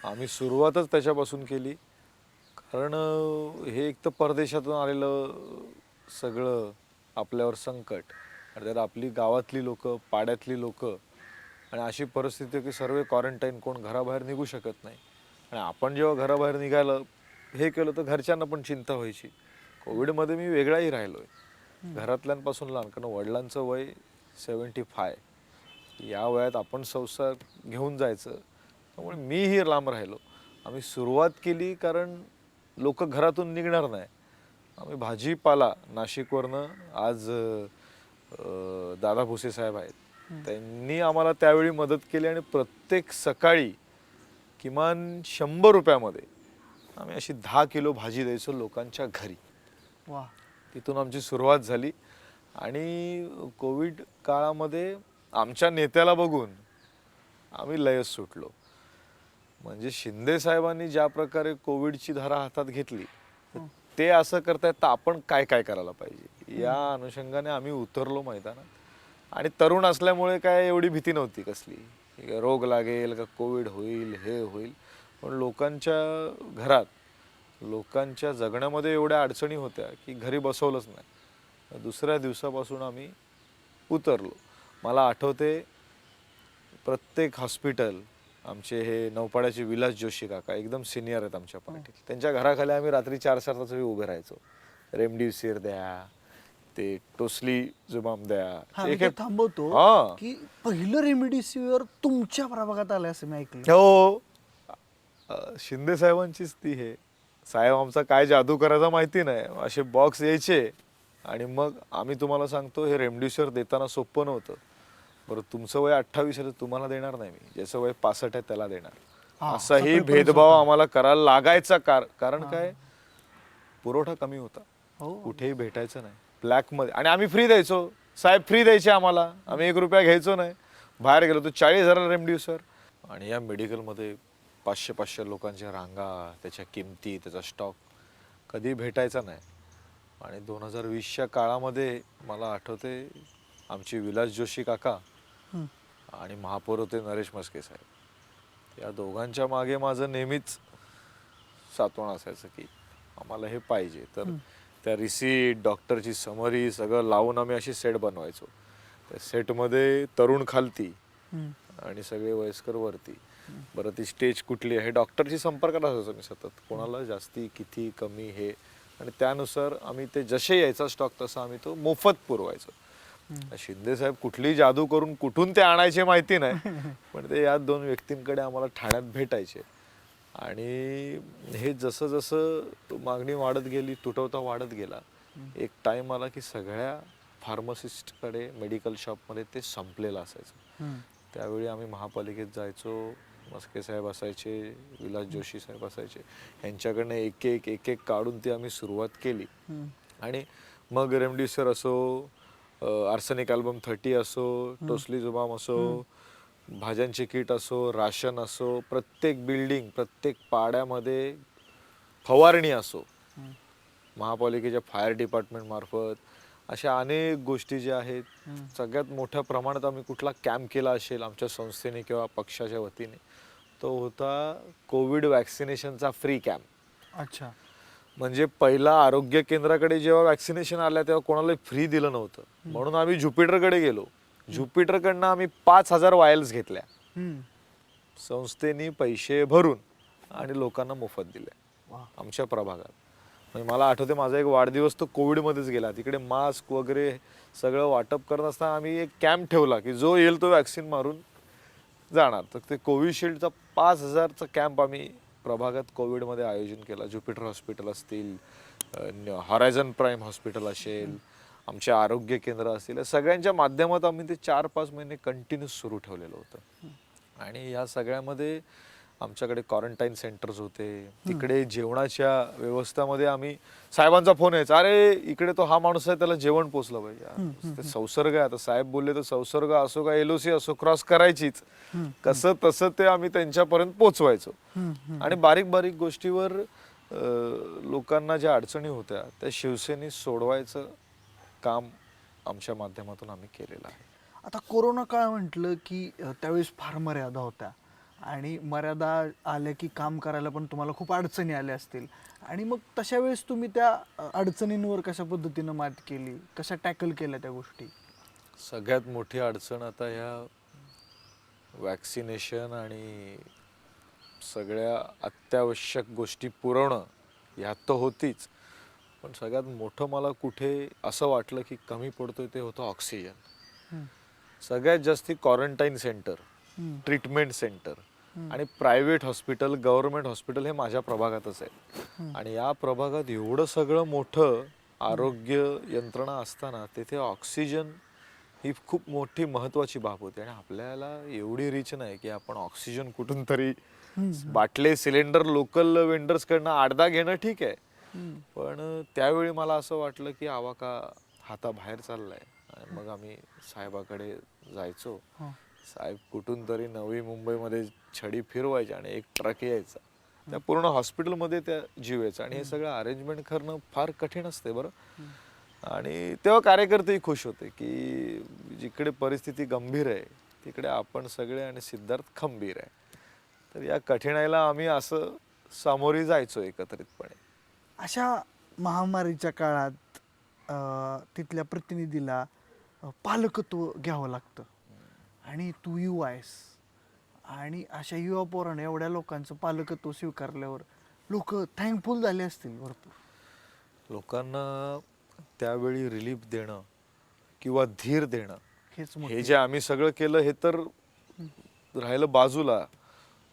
आम्ही सुरुवातच त्याच्यापासून केली. कारण हे एक तर परदेशातून आलेलं सगळं आपल्यावर संकट, आणि त्यात आपली गावातली लोकं, पाड्यातली लोकं, आणि अशी परिस्थिती की सर्व क्वारंटाईन, कोण घराबाहेर निघू शकत नाही. आणि आपण जेव्हा घराबाहेर निघायला हे केलं तर घरच्यांना पण चिंता व्हायची. कोविडमध्ये मी वेगळाही राहिलो आहे. घरातल्यांपासून लहान, कारण वडिलांचं वय 75, या वयात आपण संसार घेऊन जायचं, त्यामुळे मीही लांब राहिलो. आम्ही सुरुवात केली कारण लोक घरातून निघणार नाही. आम्ही भाजीपाला नाशिकवरनं आज दादा भुसे साहेब आहेत, त्यांनी आम्हाला त्यावेळी मदत केली आणि प्रत्येक सकाळी किमान 100 रुपयामध्ये आम्ही अशी 10 किलो भाजी द्यायचो लोकांच्या घरी. वा. तिथून आमची सुरुवात झाली आणि कोविड काळामध्ये आमच्या नेत्याला बघून आम्ही लयच सुटलो. म्हणजे शिंदे साहेबांनी ज्या प्रकारे कोविडची धारा हातात घेतली, ते असं करतायत तर आपण काय काय करायला पाहिजे, या अनुषंगाने आम्ही उतरलो मैदानात. आणि तरुण असल्यामुळे काय एवढी भीती नव्हती कसली, रोग लागेल का कोविड होईल हे होईल, पण लोकांच्या घरात लोकांच्या जगण्यामध्ये एवढ्या अडचणी होत्या की घरी बसवलंच नाही. दुसऱ्या दिवसापासून आम्ही उतरलो. मला आठवते प्रत्येक हॉस्पिटल, आमचे हे नौपाड्याचे विलास जोशी काका एकदम सिनियर आहेत आमच्या पार्टीत, त्यांच्या घराखाली आम्ही रात्री 4-4 तास उभे राहायचो. रेमडेसिवीर द्या, ते टोसली जुबाम द्या. मी ते थांबवतो हा. की पहिलं रेमडेसिवीर तुमच्या प्रभागात आलं असं मी ऐकलं. हो, शिंदे साहेबांचीच ती. हे साहेब आमचा काय जादू करायचा माहिती नाही, असे बॉक्स यायचे आणि मग आम्ही तुम्हाला सांगतो, हे रेमडेसिवीर देताना सोपं नव्हतं. बरं, तुमचं वय 28 आहे, तुम्हाला देणार नाही मी, ज्याचं वय 65 आहे त्याला देणार, असाही भेदभाव आम्हाला करायला लागायचा. कारण काय, पुरवठा कमी होता, कुठेही भेटायचं नाही ब्लॅक मध्ये, आणि आम्ही फ्री द्यायचो. साहेब फ्री द्यायचे आम्हाला, आम्ही 1 रुपया घ्यायचो नाही. बाहेर गेलो तर 40,000 रेमडेसिवीर. आणि या मेडिकलमध्ये 500-500 लोकांच्या रांगा, त्याच्या किमती, त्याचा स्टॉक कधी भेटायचा नाही. आणि 2020च्या काळामध्ये मला आठवते, आमचे विलास जोशी काका आणि महापौर होते नरेश म्हस्के साहेब, या दोघांच्या मागे माझं नेहमीच सातवण असायचं की आम्हाला हे पाहिजे. तर त्या रिसीट, डॉक्टरची समरी सगळं लावून आम्ही अशी सेट बनवायचो. त्या सेटमध्ये तरुण खालती आणि सगळे वयस्कर वरती. बरं, ती स्टेज कुठली आहे डॉक्टरशी संपर्कात असायचो मी सतत, कोणाला जास्ती किती कमी हे, आणि त्यानुसार आम्ही ते जसे यायचा स्टॉक तसा आम्ही तो मोफत पुरवायचो. शिंदे साहेब कुठली जादू करून कुठून ते आणायचे माहिती नाही, पण ते या 2 व्यक्तींकडे आम्हाला ठाण्यात भेटायचे. आणि हे जसं जसं मागणी वाढत गेली, तुटवता वाढत गेला, एक टाइम आला की सगळ्या फार्मासिस्टकडे मेडिकल शॉपमध्ये ते संपलेलं असायचं. त्यावेळी आम्ही महापालिकेत जायचो, म्हस्के साहेब असायचे, विलास जोशी साहेब असायचे, यांच्याकडनं एक एक काढून ती आम्ही सुरुवात केली. आणि मग रेमडेसिवीर असो, आर्सेनिक अल्बम 30 असो, टोसली जुबाम असो, भाज्यांचे किट असो, राशन असो, प्रत्येक बिल्डिंग, प्रत्येक पाड्यामध्ये फवारणी असो, महापालिकेच्या फायर डिपार्टमेंट मार्फत, अशा अनेक गोष्टी ज्या आहेत. सगळ्यात मोठ्या प्रमाणात आम्ही कुठला कॅम्प केला असेल आमच्या संस्थेने किंवा पक्षाच्या वतीने, तो होता कोविड वॅक्सिनेशनचा फ्री कॅम्प. अच्छा. म्हणजे पहिला आरोग्य केंद्राकडे जेव्हा वॅक्सिनेशन आल्या तेव्हा कोणाला फ्री दिलं नव्हतं, म्हणून आम्ही ज्युपिटरकडे गेलो. ज्युपिटरकडनं आम्ही 5,000 वायल्स घेतल्या, संस्थेने पैसे भरून, आणि लोकांना मोफत दिल्या आमच्या प्रभागात. म्हणजे मला आठवते, माझा एक वाढदिवस तो कोविडमध्येच गेला. तिकडे मास्क वगैरे सगळं वाटप करत असताना आम्ही एक कॅम्प ठेवला की जो येईल तो वॅक्सिन मारून जाणार. तर ते कोविशिल्डचा 5,000चा कॅम्प आम्ही प्रभागात कोविडमध्ये आयोजन केला. ज्युपिटर हॉस्पिटल असतील, हॉरायझन प्राईम हॉस्पिटल असेल, आमचे आरोग्य केंद्र असतील, सगळ्यांच्या माध्यमात आम्ही ते 4-5 महिने कंटिन्यू सुरू ठेवलेलं होतं. आणि या सगळ्यामध्ये आमच्याकडे क्वारंटाईन सेंटर्स होते, तिकडे जेवणाच्या व्यवस्थामध्ये आम्ही, साहेबांचा फोन यायचा, अरे इकडे तो हा माणूस आहे, त्याला जेवण पोचलं पाहिजे. ते संसर्ग आहे, आता साहेब बोलले तर संसर्ग असो का LOC असो, क्रॉस करायचीच, कसं तसं ते आम्ही त्यांच्यापर्यंत पोचवायचो. आणि बारीक बारीक गोष्टीवर लोकांना ज्या अडचणी होत्या त्या शिवसेनेत सोडवायचं काम आमच्या माध्यमातून आम्ही केलेलं आहे. आता कोरोना काळ म्हटलं की त्यावेळेस फार मर्यादा होत्या, आणि मर्यादा आल्या की काम करायला पण तुम्हाला खूप अडचणी आल्या असतील, आणि मग तशा वेळेस तुम्ही त्या अडचणींवर कशा पद्धतीनं मात केली, कशा टॅकल केल्या त्या गोष्टी? सगळ्यात मोठी अडचण आता ह्या वॅक्सिनेशन आणि सगळ्या अत्यावश्यक गोष्टी पुरवणं ह्यात तर होतीच, पण सगळ्यात मोठं मला कुठे असं वाटलं की कमी पडतोय ते होतं ऑक्सिजन. सगळ्यात जास्ती क्वारंटाईन सेंटर, ट्रीटमेंट सेंटर आणि प्रायव्हेट हॉस्पिटल, गव्हर्नमेंट हॉस्पिटल हे माझ्या प्रभागातच आहे. आणि या प्रभागात एवढं सगळं मोठं आरोग्य यंत्रणा असताना तिथे ऑक्सिजन ही खूप मोठी महत्वाची बाब होती. आणि आपल्याला एवढी रीच नाही की आपण ऑक्सिजन कुठून तरी बाटले सिलेंडर लोकल वेंडर्स कडनं 8-10 घेणं ठीक आहे. पण त्यावेळी मला असं वाटलं की आवाका हाताबाहेर चाललाय. आणि मग आम्ही साहेबाकडे जायचो. साहेब कुठून तरी नवी मुंबईमध्ये छडी फिरवायचे आणि एक ट्रक यायचा, त्या पूर्ण हॉस्पिटलमध्ये त्या जीव यायचा. आणि हे सगळं अरेंजमेंट करणं फार कठीण असते बरं. आणि तेव्हा कार्यकर्तेही खुश होते की जिकडे परिस्थिती गंभीर आहे तिकडे आपण सगळे आणि सिद्धार्थ खंबीर आहे. तर या कठीणाईला आम्ही असं सामोरी जायचो एकत्रितपणे. अशा महामारीच्या काळात तिथल्या प्रतिनिधीला पालकत्व घ्यावं लागतं आणि तू युवा आहेस आणि अशा युवा पोराने एवढ्या लोकांचं पालकत्व स्वीकारल्यावर लोक थँकफुल झाले असतील भरपूर. लोकांना त्यावेळी रिलीफ देणं किंवा धीर देणं हेच हे जे आम्ही सगळं केलं हे तर राहिलं बाजूला,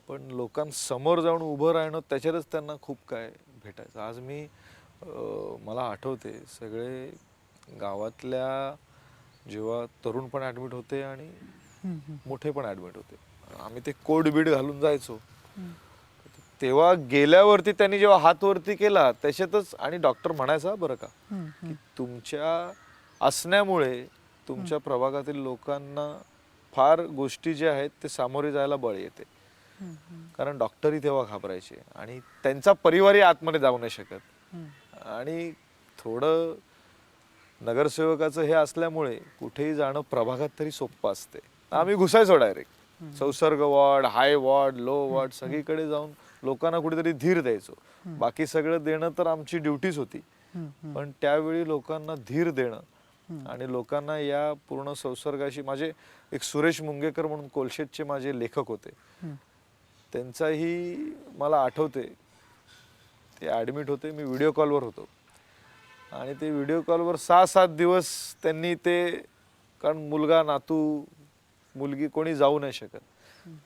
पण लोकांसमोर जाऊन उभं राहणं त्याच्यातच त्यांना खूप काय भेटायचं. आज मी मला आठवते सगळे गावातल्या जेव्हा तरुण पण ॲडमिट होते आणि मोठे पण ॲडमिट होते, आम्ही ते कोट बीट घालून जायचो. तेव्हा गेल्यावरती त्यांनी जेव्हा हात वरती केला त्याच्यातच, आणि डॉक्टर म्हणायचा बरं का की तुमच्या असण्यामुळे तुमच्या प्रभागातील लोकांना फार गोष्टी ज्या आहेत ते सामोरे जायला बळ येते. कारण डॉक्टरही तेव्हा घाबरायचे आणि त्यांचा परिवारही आतमध्ये जाऊ नाही शकत. आणि थोडं नगरसेवकाचं हे असल्यामुळे कुठेही जाणं प्रभागात तरी सोपं असते. आम्ही घुसायचो डायरेक्ट संसर्ग वॉर्ड, हाय वॉर्ड, लो वॉर्ड, सगळीकडे जाऊन लोकांना कुठेतरी धीर द्यायचो. बाकी सगळं देणं तर आमची ड्युटीच होती, पण त्यावेळी लोकांना धीर देणं आणि लोकांना या पूर्ण संसर्गाशी, माझे एक सुरेश मुंगेकर म्हणून कोलशेतचे माझे लेखक होते, त्यांचाही मला आठवते ते ॲडमिट होते, मी व्हिडिओ कॉलवर होतो आणि ते व्हिडिओ कॉलवर 6-7 दिवस त्यांनी ते, कारण मुलगा नातू मुलगी कोणी जाऊ नाही शकत,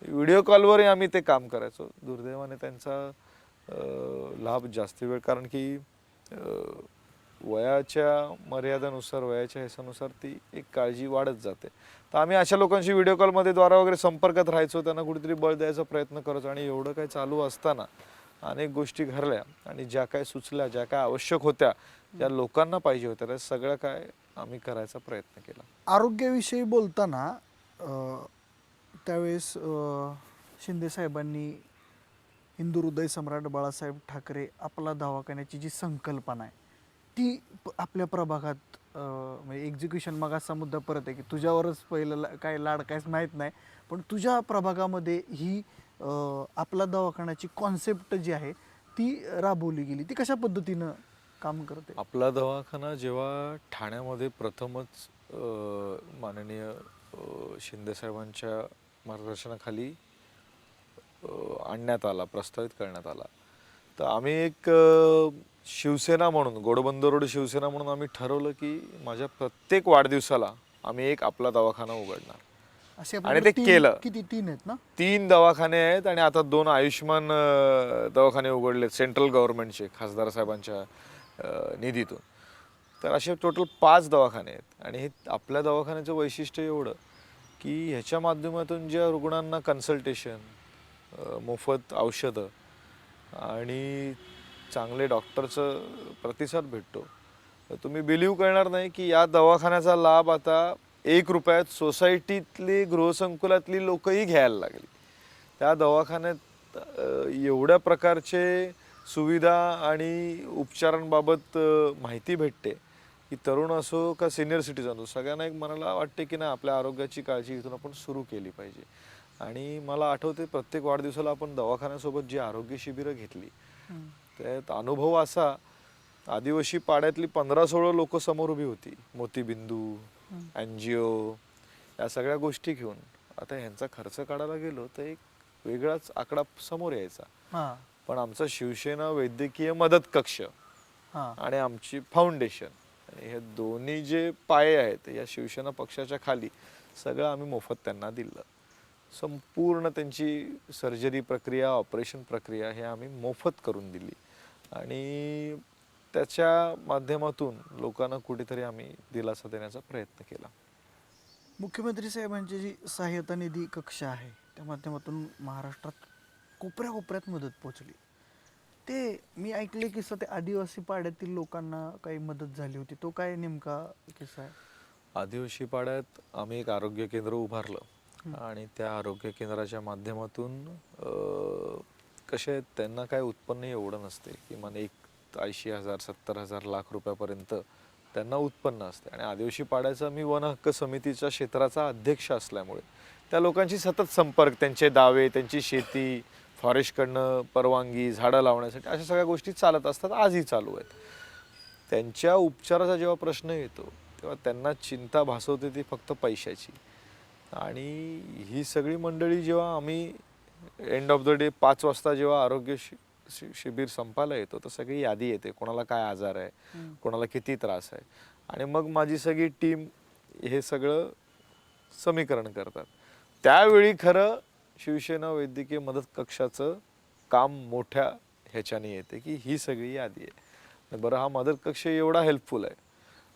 व्हिडिओ कॉलवरही आम्ही ते काम करायचो. दुर्दैवाने त्यांचा लाभ जास्त वेळ, कारण की वयाच्या मर्यादेनुसार, वयाच्या ह्याच्यानुसार ती एक काळजी वाढत जाते. तर आम्ही अशा लोकांशी व्हिडिओ कॉलमध्ये द्वारा वगैरे संपर्कात राहायचो, त्यांना कुठेतरी बळ द्यायचा प्रयत्न करायचो. आणि एवढं काही चालू असताना अनेक गोष्टी घडल्या आणि ज्या काय सुचल्या, ज्या काय आवश्यक होत्या, ज्या लोकांना पाहिजे होत्या, त्या सगळं काय आम्ही करायचा प्रयत्न केला. आरोग्याविषयी बोलताना त्यावेळेस शिंदे साहेबांनी हिंदू हृदय सम्राट बाळासाहेब ठाकरे आपला दवाखान्याची जी संकल्पना आहे ती आपल्या प्रभागात म्हणजे एक्झिक्युशन, मग असा मुद्दा परत आहे की तुझ्यावरच पहिलं काय लाड काहीच माहीत नाही, पण तुझ्या प्रभागामध्ये ही आपला दवाखान्याची कॉन्सेप्ट जी आहे ती राबवली गेली, ती कशा पद्धतीनं काम करते? आपला दवाखाना जेव्हा ठाण्यामध्ये प्रथमच माननीय शिंदेसाहेबांच्या मार्गदर्शनाखाली आणण्यात आला, प्रस्तावित करण्यात आला, तर आम्ही एक शिवसेना म्हणून, घोडबंदर रोड शिवसेना म्हणून आम्ही ठरवलं की माझ्या प्रत्येक वाढदिवसाला आम्ही एक आपला दवाखाना उघडणार. आणि ते केलं. किती 3 आहेत ना? 3 दवाखाने आहेत आणि आता 2 आयुष्यमान दवाखाने उघडलेत सेंट्रल गव्हर्नमेंटचे, खासदार साहेबांच्या निधीतून. तर असे टोटल 5 दवाखाने आहेत. आणि हे आपल्या दवाखान्याचं वैशिष्ट्य एवढं की ह्याच्या माध्यमातून ज्या रुग्णांना कन्सल्टेशन, मोफत औषधं आणि चांगले डॉक्टरचं प्रतिसाद भेटतो. तर तुम्ही बिलीव्ह करणार नाही की या दवाखान्याचा लाभ आता 1 रुपयात सोसायटीतली, गृहसंकुलातली लोकही घ्यायला लागली. त्या दवाखान्यात एवढ्या प्रकारचे सुविधा आणि उपचारांबाबत माहिती भेटते की तरुण असो का सिनियर सिटीजन असो, सगळ्यांना एक मनाला वाटते की नाही आपल्या आरोग्याची काळजी इथून आपण सुरू केली पाहिजे. आणि मला आठवते प्रत्येक वाढदिवसाला आपण दवाखान्यासोबत जी आरोग्य शिबिरं घेतली त्यात अनुभव असा, आदिवासी पाड्यातली 15-16 लोक समोर उभी होती, मोतीबिंदू, एनजीओ, या सगळ्या गोष्टी घेऊन. आता ह्यांचा खर्च काढायला गेलो तर एक वेगळाच आकडा समोर यायचा. पण आमचा शिवसेना वैद्यकीय मदत कक्ष हां. आणि आमची फाउंडेशन, आणि हे दोन्ही जे पाये आहेत या शिवसेना पक्षाच्या खाली सगळं आम्ही मोफत त्यांना दिलं. संपूर्ण त्यांची सर्जरी प्रक्रिया, ऑपरेशन प्रक्रिया हे आम्ही मोफत करून दिली आणि त्याच्या माध्यमातून लोकांना कुठेतरी आम्ही दिलासा देण्याचा प्रयत्न केला. मुख्यमंत्री साहेबांची जी सहाय्यता निधी कक्ष आहे त्या माध्यमातून महाराष्ट्रात कोपऱ्या कोपऱ्यात मदत पोहोचली. ते मी ऐकले की ते आदिवासी पाड्यातील लोकांना काही मदत झाली होती. तो काय नेमका किस्सा आहे? आदिवासी पाड्यात आम्ही एक आरोग्य केंद्र उभारलं आणि त्या आरोग्य केंद्राच्या माध्यमातून कसे त्यांना काय उत्पन्न एवढं नसते, किमान 80,000 70,000 लाख रुपयापर्यंत त्यांना उत्पन्न असते. आणि आदिवासी पाड्याचा मी वन हक्क समितीच्या क्षेत्राचा अध्यक्ष असल्यामुळे त्या लोकांची सतत संपर्क, त्यांचे दावे, त्यांची शेती, फॉरेस्टकडनं परवानगी, झाडं लावण्यासाठी अशा सगळ्या गोष्टी चालत असतात, आजही चालू आहेत. त्यांच्या उपचाराचा जेव्हा प्रश्न येतो तेव्हा त्यांना चिंता भासवते ती फक्त पैशाची. आणि ही सगळी मंडळी जेव्हा आम्ही एंड ऑफ द डे 5 वाजता जेव्हा आरोग्य शिबिर संपायला येतो तर सगळी यादी येते, कोणाला काय आजार आहे, कोणाला किती त्रास आहे, आणि मग माझी सगळी टीम हे सगळं समीकरण करतात. त्यावेळी खरं शिवसेना वैद्यकीय मदत कक्षाचं काम मोठ्या ह्याच्याने येते की ही सगळी यादी आहे. बरं, हा मदत कक्ष एवढा हेल्पफुल आहे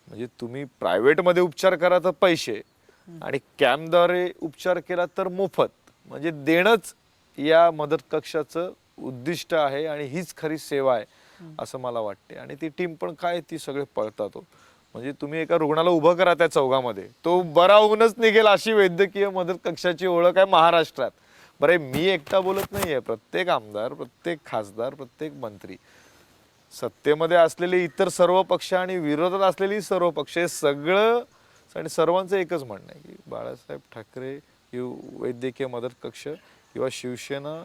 म्हणजे तुम्ही प्रायव्हेटमध्ये उपचार करा तर पैसे आणि कॅम्पद्वारे उपचार केला तर मोफत, म्हणजे देणंच या मदत कक्षाचं उद्दिष्ट आहे आणि हीच खरी सेवा आहे असं मला वाटते. आणि ती टीम पण काय, ती सगळे पळतात. म्हणजे तुम्ही एका रुग्णाला उभं करा त्या चौघामध्ये, तो बरा होऊनच निघेल अशी वैद्यकीय मदत कक्षाची ओळख आहे महाराष्ट्रात. बरे, मी एकटा बोलत नाहीये, प्रत्येक आमदार, प्रत्येक खासदार, प्रत्येक मंत्री, सत्तेमध्ये असलेले इतर सर्व पक्ष आणि विरोधात असलेली सर्व पक्ष, हे सगळं आणि सर्वांचं एकच म्हणणं आहे की बाळासाहेब ठाकरे वैद्यकीय मदत कक्ष किंवा शिवसेना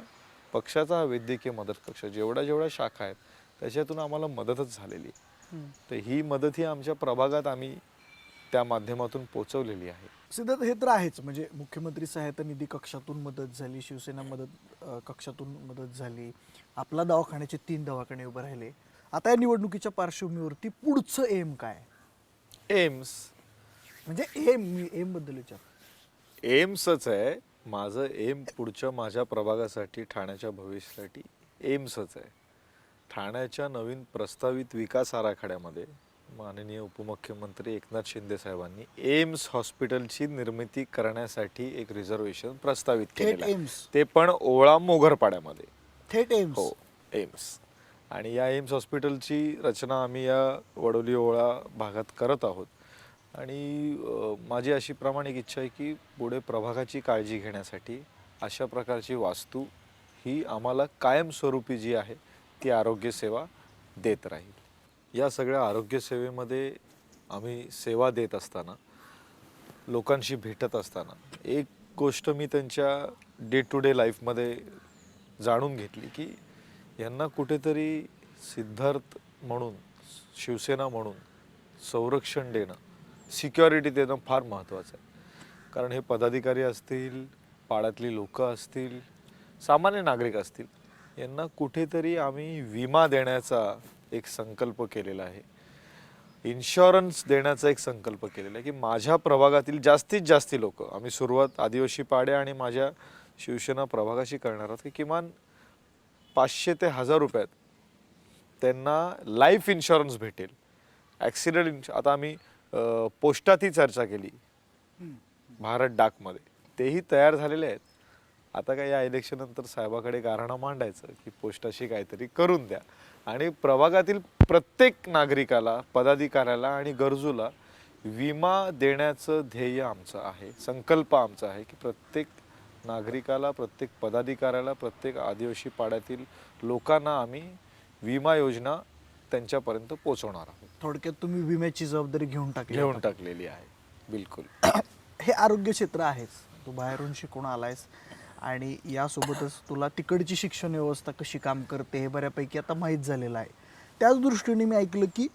पक्षाचा हा वैद्यकीय मदत कक्ष जेवढ्या शाखा आहेत त्याच्यातून आम्हाला मदतच झालेली. तर ही मदत ही आमच्या प्रभागात आम्ही त्या माध्यमातून पोहोचवलेली आहे. सिद्धार्थ, हे तर आहेच, म्हणजे मुख्यमंत्री सहायता निधी कक्षातून मदत झाली, शिवसेना मदत कक्षातून मदत झाली, आपला दवाखान्याचे 3 दवाखाने उभे राहिले. आता या निवडणुकीच्या पार्श्वभूमीवरती पुढचं एम काय? एम्स म्हणजे एम बद्दल विचार. एम्सच आहे माझं एम. पुढच्या माझ्या प्रभागासाठी, ठाण्याच्या भविष्यासाठी एम्सच आहे. ठाण्याच्या नवीन प्रस्तावित विकास आराखड्यामध्ये माननीय उपमुख्यमंत्री एकनाथ शिंदे साहेबांनी एम्स हॉस्पिटलची निर्मिती करण्यासाठी एक रिझर्वेशन प्रस्तावित केलेलं आहे. ते पण ओळा मोघरपाड्यामध्ये. थेट एम्स? हो, एम्स. आणि या एम्स हॉस्पिटलची रचना आम्ही या वडोली ओळा भागात करत आहोत. आणि माझी अशी प्रामाणिक इच्छा आहे की पुढे प्रभागाची काळजी घेण्यासाठी अशा प्रकारची वास्तू ही आम्हाला कायमस्वरूपी जी आहे ती आरोग्य सेवा देत राहील. या सगळ्या आरोग्य सेवेमध्ये आम्ही सेवा देत असताना, लोकांशी भेटत असताना एक गोष्ट मी त्यांच्या डे टू डे लाईफमध्ये जाणून घेतली की यांना कुठेतरी सिद्धार्थ म्हणून, शिवसेना म्हणून संरक्षण देणं, सिक्युरिटी देणं फार महत्त्वाचं आहे. कारण हे पदाधिकारी असतील, पाड्यातली लोकं असतील, सामान्य नागरिक असतील, यांना कुठेतरी आम्ही विमा देण्याचा एक संकल्प केलेला आहे, इन्शुरन्स देण्याचा एक संकल्प केलेला आहे की माझ्या प्रभागातील जास्तीत जास्त लोक, आम्ही सुरुवात आदिवासी पाड्या आणि माझ्या शिवसेना प्रभागाशी करणार आहोत की किमान 500 ते 1000 रुपयात त्यांना लाईफ इन्शुरन्स भेटेल. ॲक्सिडेंट आता आम्ही पोस्टातही चर्चा केली, भारत डाकमध्ये तेही तयार झालेले आहेत. आता काय या इलेक्शन नंतर साहेबाकडे गाऱ्हाणं मांडायचं की पोस्टाशी काहीतरी करून द्या आणि प्रभागातील प्रत्येक नागरिकाला, पदाधिकाऱ्याला आणि गरजूला विमा देण्याचं ध्येय आमचं आहे, संकल्प आमचा आहे की प्रत्येक नागरिकाला, प्रत्येक पदाधिकाऱ्याला, प्रत्येक आदिवासी पाड्यातील लोकांना आम्ही विमा योजना त्यांच्यापर्यंत पोहोचवणार आहोत. थोडक्यात तुम्ही विम्याची जबाबदारी घेऊन टाकलेली आहे. बिलकुल. हे आरोग्य क्षेत्र आहेच, तू बाहेरून शिकून आलायस आणि यासोबतच तुला तिकडची शिक्षण व्यवस्था कशी काम करते हे बऱ्यापैकी आता माहीत झालेलं आहे. त्याच दृष्टीने मी ऐकलं की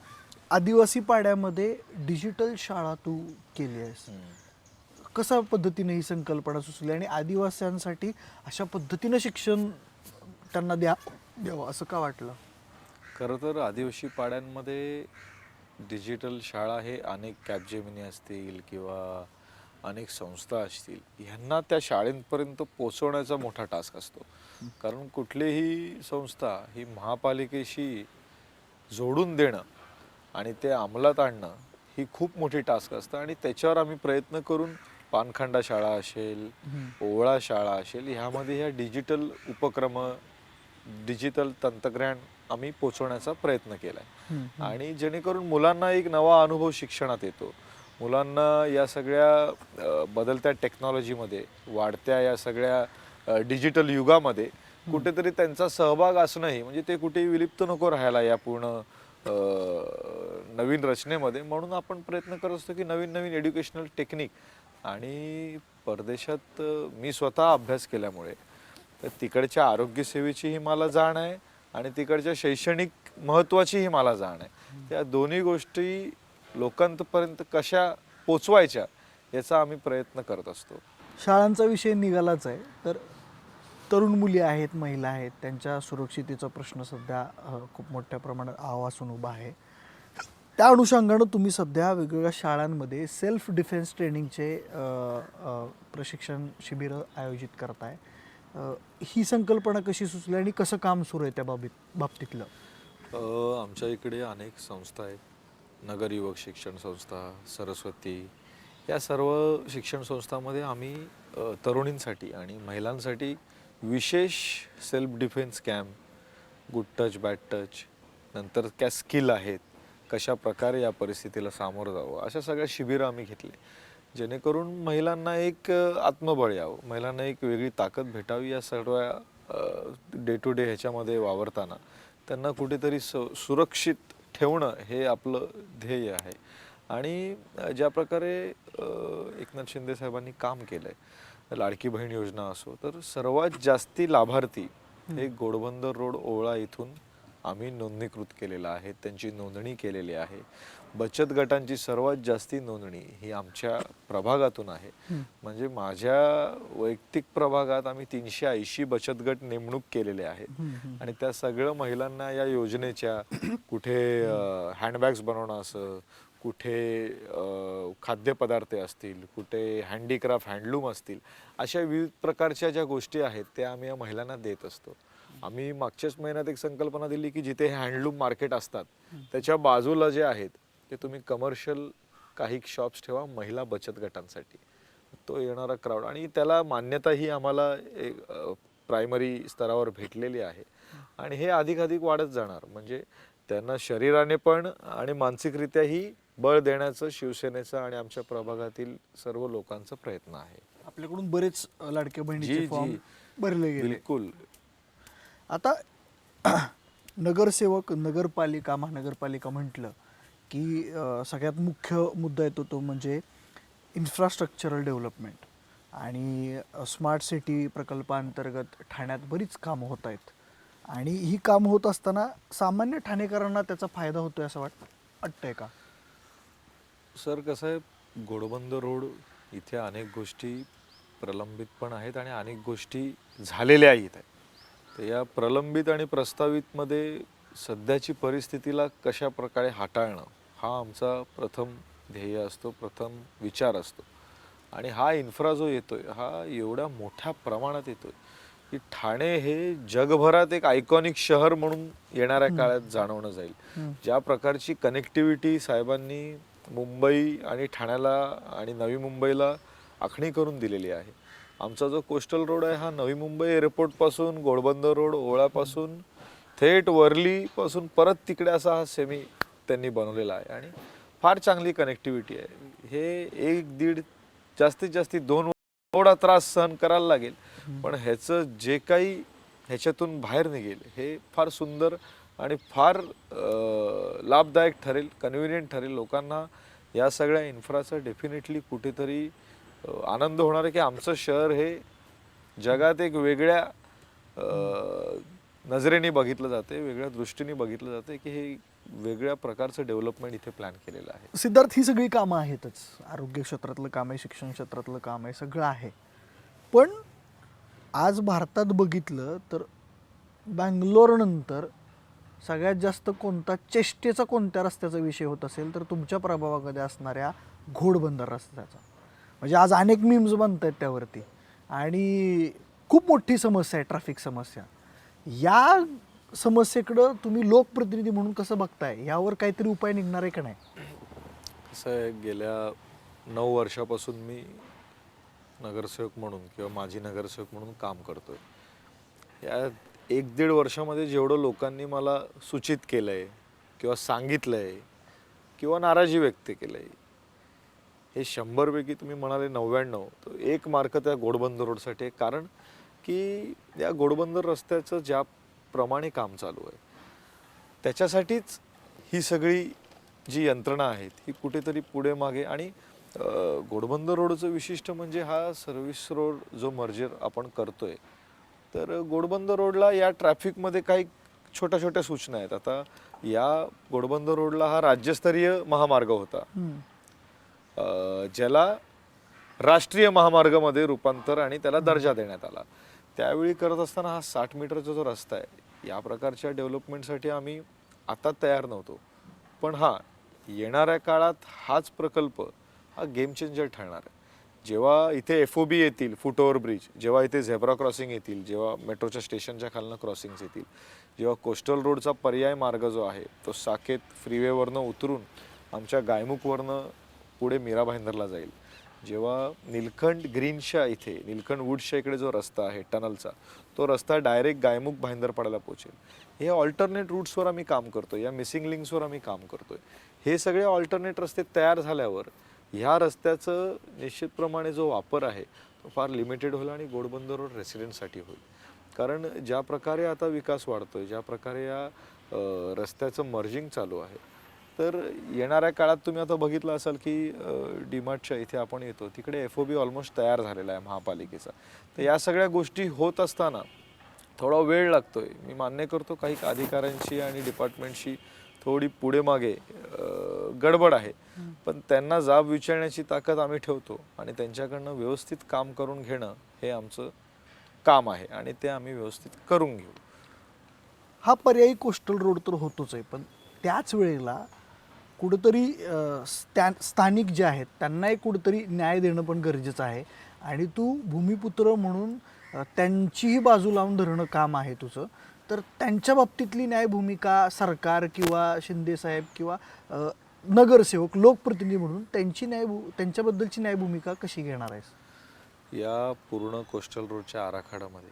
आदिवासी पाड्यामध्ये डिजिटल शाळा तू केली आहेस. कशा पद्धतीने ही संकल्पना सुचली आणि आदिवासींसाठी अशा पद्धतीनं शिक्षण त्यांना द्यावं असं का वाटलं? खरं तर आदिवासी पाड्यांमध्ये डिजिटल शाळा हे अनेक कॅपजेमिनी असतील किंवा अनेक संस्था असतील ह्यांना त्या शाळेंपर्यंत पोचवण्याचा मोठा टास्क असतो. कारण कुठलीही संस्था ही महापालिकेशी जोडून देणं आणि ते अंमलात आणणं ही खूप मोठी टास्क असतं आणि त्याच्यावर आम्ही प्रयत्न करून पानखंडा शाळा असेल, ओवळा शाळा असेल, ह्यामध्ये ह्या डिजिटल उपक्रम, डिजिटल तंत्रज्ञान आम्ही पोचवण्याचा प्रयत्न केला आहे. आणि जेणेकरून मुलांना एक नवा अनुभव शिक्षणात येतो. मुलांना या सगळ्या बदलत्या टेक्नॉलॉजीमध्ये, वाढत्या या सगळ्या डिजिटल युगामध्ये कुठेतरी त्यांचा सहभाग असणंही, म्हणजे ते कुठेही विलिप्त नको राहायला या पूर्ण नवीन रचनेमध्ये. म्हणून आपण प्रयत्न करत असतो की नवीन नवीन एज्युकेशनल टेक्निक. आणि परदेशात मी स्वतः अभ्यास केल्यामुळे तर तिकडच्या आरोग्यसेवेचीही मला जाण आहे आणि तिकडच्या शैक्षणिक महत्त्वाचीही मला जाण आहे. त्या दोन्ही गोष्टी लोकांपर्यंत कशा पोचवायच्या याचा आम्ही प्रयत्न करत असतो. शाळांचा विषय निघालाच आहे, तर तरुण मुली आहेत, महिला आहेत, त्यांच्या सुरक्षितेचा प्रश्न सध्या खूप मोठ्या प्रमाणात आवासून उभा आहे. त्या अनुषंगानं तुम्ही सध्या वेगवेगळ्या शाळांमध्ये सेल्फ डिफेन्स ट्रेनिंगचे प्रशिक्षण शिबिरं आयोजित करताय. ही संकल्पना कशी सुचली आणि कसं काम सुरू आहे त्या बाबतीतलं? आमच्या इकडे अनेक संस्था आहेत. नगर युवक शिक्षण संस्था, सरस्वती, या सर्व शिक्षण संस्थांमध्ये आम्ही तरुणींसाठी आणि महिलांसाठी विशेष self defence camp, good touch, bad touch, नंतर काय स्किल आहेत, कशा प्रकारे या परिस्थितीला सामोरं जावं, अशा सगळ्या शिबिरं आम्ही घेतले. जेणेकरून महिलांना एक आत्मबळ यावं, महिलांना एक वेगळी ताकद भेटावी. या सर्व डे टू डे ह्याच्यामध्ये वावरताना त्यांना कुठेतरी सुरक्षित ठेवणं हे आपलं ध्येय आहे. आणि ज्या प्रकारे एकनाथ शिंदे साहेबांनी काम केलं आहे, लाडकी बहीण योजना असो, तर सर्वात जास्ती लाभार्थी हे घोडबंदर रोड ओवळा इथून आम्ही नोंदणीकृत केलेलं आहे, त्यांची नोंदणी केलेली आहे. बचत गटांची सर्वात जास्ती नोंदणी ही आमच्या प्रभागातून आहे. म्हणजे माझ्या वैयक्तिक प्रभागात आम्ही 380 बचत गट नेमणूक केलेले आहेत. आणि त्या सगळं महिलांना या योजनेच्या कुठे हँडबॅग्स बनवणं असं, कुठे खाद्यपदार्थ असतील, कुठे हँडीक्राफ्ट, हँडलूम असतील, अशा विविध प्रकारच्या ज्या गोष्टी आहेत त्या आम्ही या महिलांना देत असतो. आम्ही मागच्याच महिन्यात एक संकल्पना दिली की जिथे हँडलूम मार्केट असतात त्याच्या बाजूला जे आहेत ते तुम्ही कमर्शियल काही शॉप्स ठेवा महिला बचत गटांसाठी. तो येणारा क्राऊड आणि त्याला मान्यता ही आम्हाला एक प्रायमरी स्तरावर भेटलेली आहे. आणि हे अधिकाधिक वाढत जाणार. म्हणजे त्यांना शरीराने पण आणि मानसिकरित्याही बळ देण्याचं शिवसेनेचं आणि आमच्या प्रभागातील सर्व लोकांचा प्रयत्न आहे. आपल्याकडून बरेच लाडक्या बहिणीचे जी, फॉर्म जी. भरले गेले. बिलकुल. आता नगरसेवक, नगरपालिका, महानगरपालिका म्हटलं की सगळ्यात मुख्य मुद्दा येतो तो म्हणजे इन्फ्रास्ट्रक्चरल डेव्हलपमेंट. आणि स्मार्ट सिटी प्रकल्पांतर्गत ठाण्यात बरीच कामं होत आहेत आणि ही कामं होत असताना सामान्य ठाणेकरांना त्याचा फायदा होतोय असं वाटतंय का? सर कसं आहे, घोडबंदर रोड इथे अनेक गोष्टी प्रलंबित पण आहेत आणि अनेक गोष्टी झालेल्याही आहेत. तर या प्रलंबित आणि प्रस्तावितमध्ये सध्याची परिस्थितीला कशा प्रकारे हाताळणं हा आमचा प्रथम ध्येय असतो, प्रथम विचार असतो. आणि हा इन्फ्रा जो येतोय हा एवढ्या मोठ्या प्रमाणात येतोय की ठाणे हे जगभरात एक आयकॉनिक शहर म्हणून येणाऱ्या काळात जाणवणं जाईल. ज्या प्रकारची कनेक्टिव्हिटी साहेबांनी मुंबई आणि ठाण्याला आणि नवी मुंबईला आखणी करून दिलेली आहे. आमचा जो कोस्टल रोड आहे हा नवी मुंबई एअरपोर्टपासून घोडबंदर रोड ओवळापासून थेट वर्लीपासून परत तिकडे असा हा सेमी त्यांनी बनवलेला आहे. आणि फार चांगली कनेक्टिव्हिटी आहे. हे 1-1.5 जास्तीत जास्ती 2 थोडा त्रास सहन करायला लागेल, पण ह्याचं जे काही ह्याच्यातून बाहेर निघेल हे फार सुंदर आणि फार लाभदायक ठरेल, कन्व्हिनियंट ठरेल. लोकांना या सगळ्या इन्फ्राचा डेफिनेटली कुठेतरी आनंद होणार आहे की आमचं शहर हे जगात एक वेगळ्या नजरेने बघितलं जाते, वेगळ्या दृष्टीने बघितलं जाते की हे वेगळ्या प्रकारचं डेव्हलपमेंट इथे प्लॅन केलेलं आहे. सिद्धार्थ, ही सगळी कामं आहेतच. आरोग्य क्षेत्रातलं काम आहे, शिक्षण क्षेत्रातलं काम आहे, सगळं आहे. पण आज भारतात बघितलं तर बँगलोरनंतर सगळ्यात जास्त कोणता चेष्टेचा कोणत्या रस्त्याचा विषय होत असेल तर तुमच्या प्रभावामध्ये असणाऱ्या घोडबंदर रस्त्याचा. म्हणजे आज अनेक मीम्स बनत आहेत त्यावरती आणि खूप मोठी समस्या आहे ट्रॅफिक समस्या. या समस्येकडं तुम्ही लोकप्रतिनिधी म्हणून कसं बघताय, यावर काहीतरी उपाय निघणार आहे का नाही? कसं आहे, गेल्या 9 वर्षापासून मी नगरसेवक म्हणून किंवा माजी नगरसेवक म्हणून काम करतोय. या 1-1.5 वर्षामध्ये जेवढं लोकांनी मला सूचित केलंय किंवा सांगितलंय किंवा नाराजी व्यक्त केलंय, हे 100 पैकी तुम्ही म्हणाले 99, तर 1 मार्क त्या घोडबंदर रोडसाठी आहे. कारण की या घोडबंदर रस्त्याचं ज्याप्रमाणे काम चालू आहे त्याच्यासाठीच ही सगळी जी यंत्रणा आहेत ही कुठेतरी पुढे मागे. आणि घोडबंदर रोडचं विशिष्ट म्हणजे हा सर्व्हिस रोड जो मर्जर आपण करतोय, तर घोडबंदर रोडला या ट्रॅफिकमध्ये काही छोट्या छोट्या सूचना आहेत. आता या घोडबंदर रोडला हा राज्यस्तरीय महामार्ग होता, ज्याला राष्ट्रीय महामार्गामध्ये रूपांतर आणि त्याला दर्जा देण्यात आला. त्यावेळी करत असताना हा 60 मीटरचा जो रस्ता आहे, या प्रकारच्या डेव्हलपमेंटसाठी आम्ही आता तयार नव्हतो. पण हा येणाऱ्या काळात हाच प्रकल्प हा गेम चेंजर ठरणार आहे. जेव्हा इथे FOB येतील, फुट ओव्हर ब्रिज, जेव्हा इथे झेब्रा क्रॉसिंग येतील, जेव्हा मेट्रोच्या स्टेशनच्या खालनं क्रॉसिंग्स येतील, जेव्हा कोस्टल रोडचा पर्याय मार्ग जो आहे तो साकेत फ्रीवेवरनं उतरून आमच्या गायमुखवरनं पुढे मीरा भाईंदरला जाईल, जेव्हा निलखंड ग्रीनच्या इथे निलखंड वूड्सच्या इकडे जो रस्ता आहे टनलचा, तो रस्ता डायरेक्ट गायमुख भाईंदरपाड्याला पोहोचेल. हे ऑल्टरनेट रूट्सवर आम्ही काम करतोय, या मिसिंग लिंक्सवर आम्ही काम करतोय. हे सगळे ऑल्टरनेट रस्ते तयार झाल्यावर ह्या रस्त्याचं निश्चितप्रमाणे जो वापर आहे तो फार लिमिटेड होईल आणि घोडबंदर रोड रेसिडेंटसाठी होईल. कारण ज्या प्रकारे आता विकास वाढतोय, ज्या प्रकारे या रस्त्याचं मर्जिंग चालू आहे, तर येणाऱ्या काळात तुम्ही आता बघितलं असाल की डीमार्टच्या इथे आपण येतो तिकडे FOB ऑलमोस्ट तयार झालेला आहे महापालिकेचा. तर या सगळ्या गोष्टी होत असताना थोडा वेळ लागतोय. मी मान्य करतो काही अधिकाऱ्यांची आणि डिपार्टमेंटची थोडी पुढे मागे गडबड आहे, पण त्यांना जाब विचारण्याची ताकद आम्ही ठेवतो आणि त्यांच्याकडनं व्यवस्थित काम करून घेणं हे आमचं काम आहे आणि ते आम्ही व्यवस्थित करून घेऊ. हा पर्यायी कोस्टल रोड तर होतोच आहे, पण त्याच वेळेला कुठंतरी स्थानिक जे आहेत त्यांनाही कुठंतरी न्याय देणं पण गरजेचं आहे. आणि तू भूमिपुत्र म्हणून त्यांचीही बाजू लावून धरणं काम आहे तुझं. तर त्यांच्या बाबतीतली न्याय भूमिका सरकार किंवा शिंदेसाहेब किंवा नगरसेवक लोकप्रतिनिधी म्हणून त्यांच्याबद्दलची न्याय भूमिका कशी घेणार आहेस? या पूर्ण कोस्टल रोडच्या आराखड्यामध्ये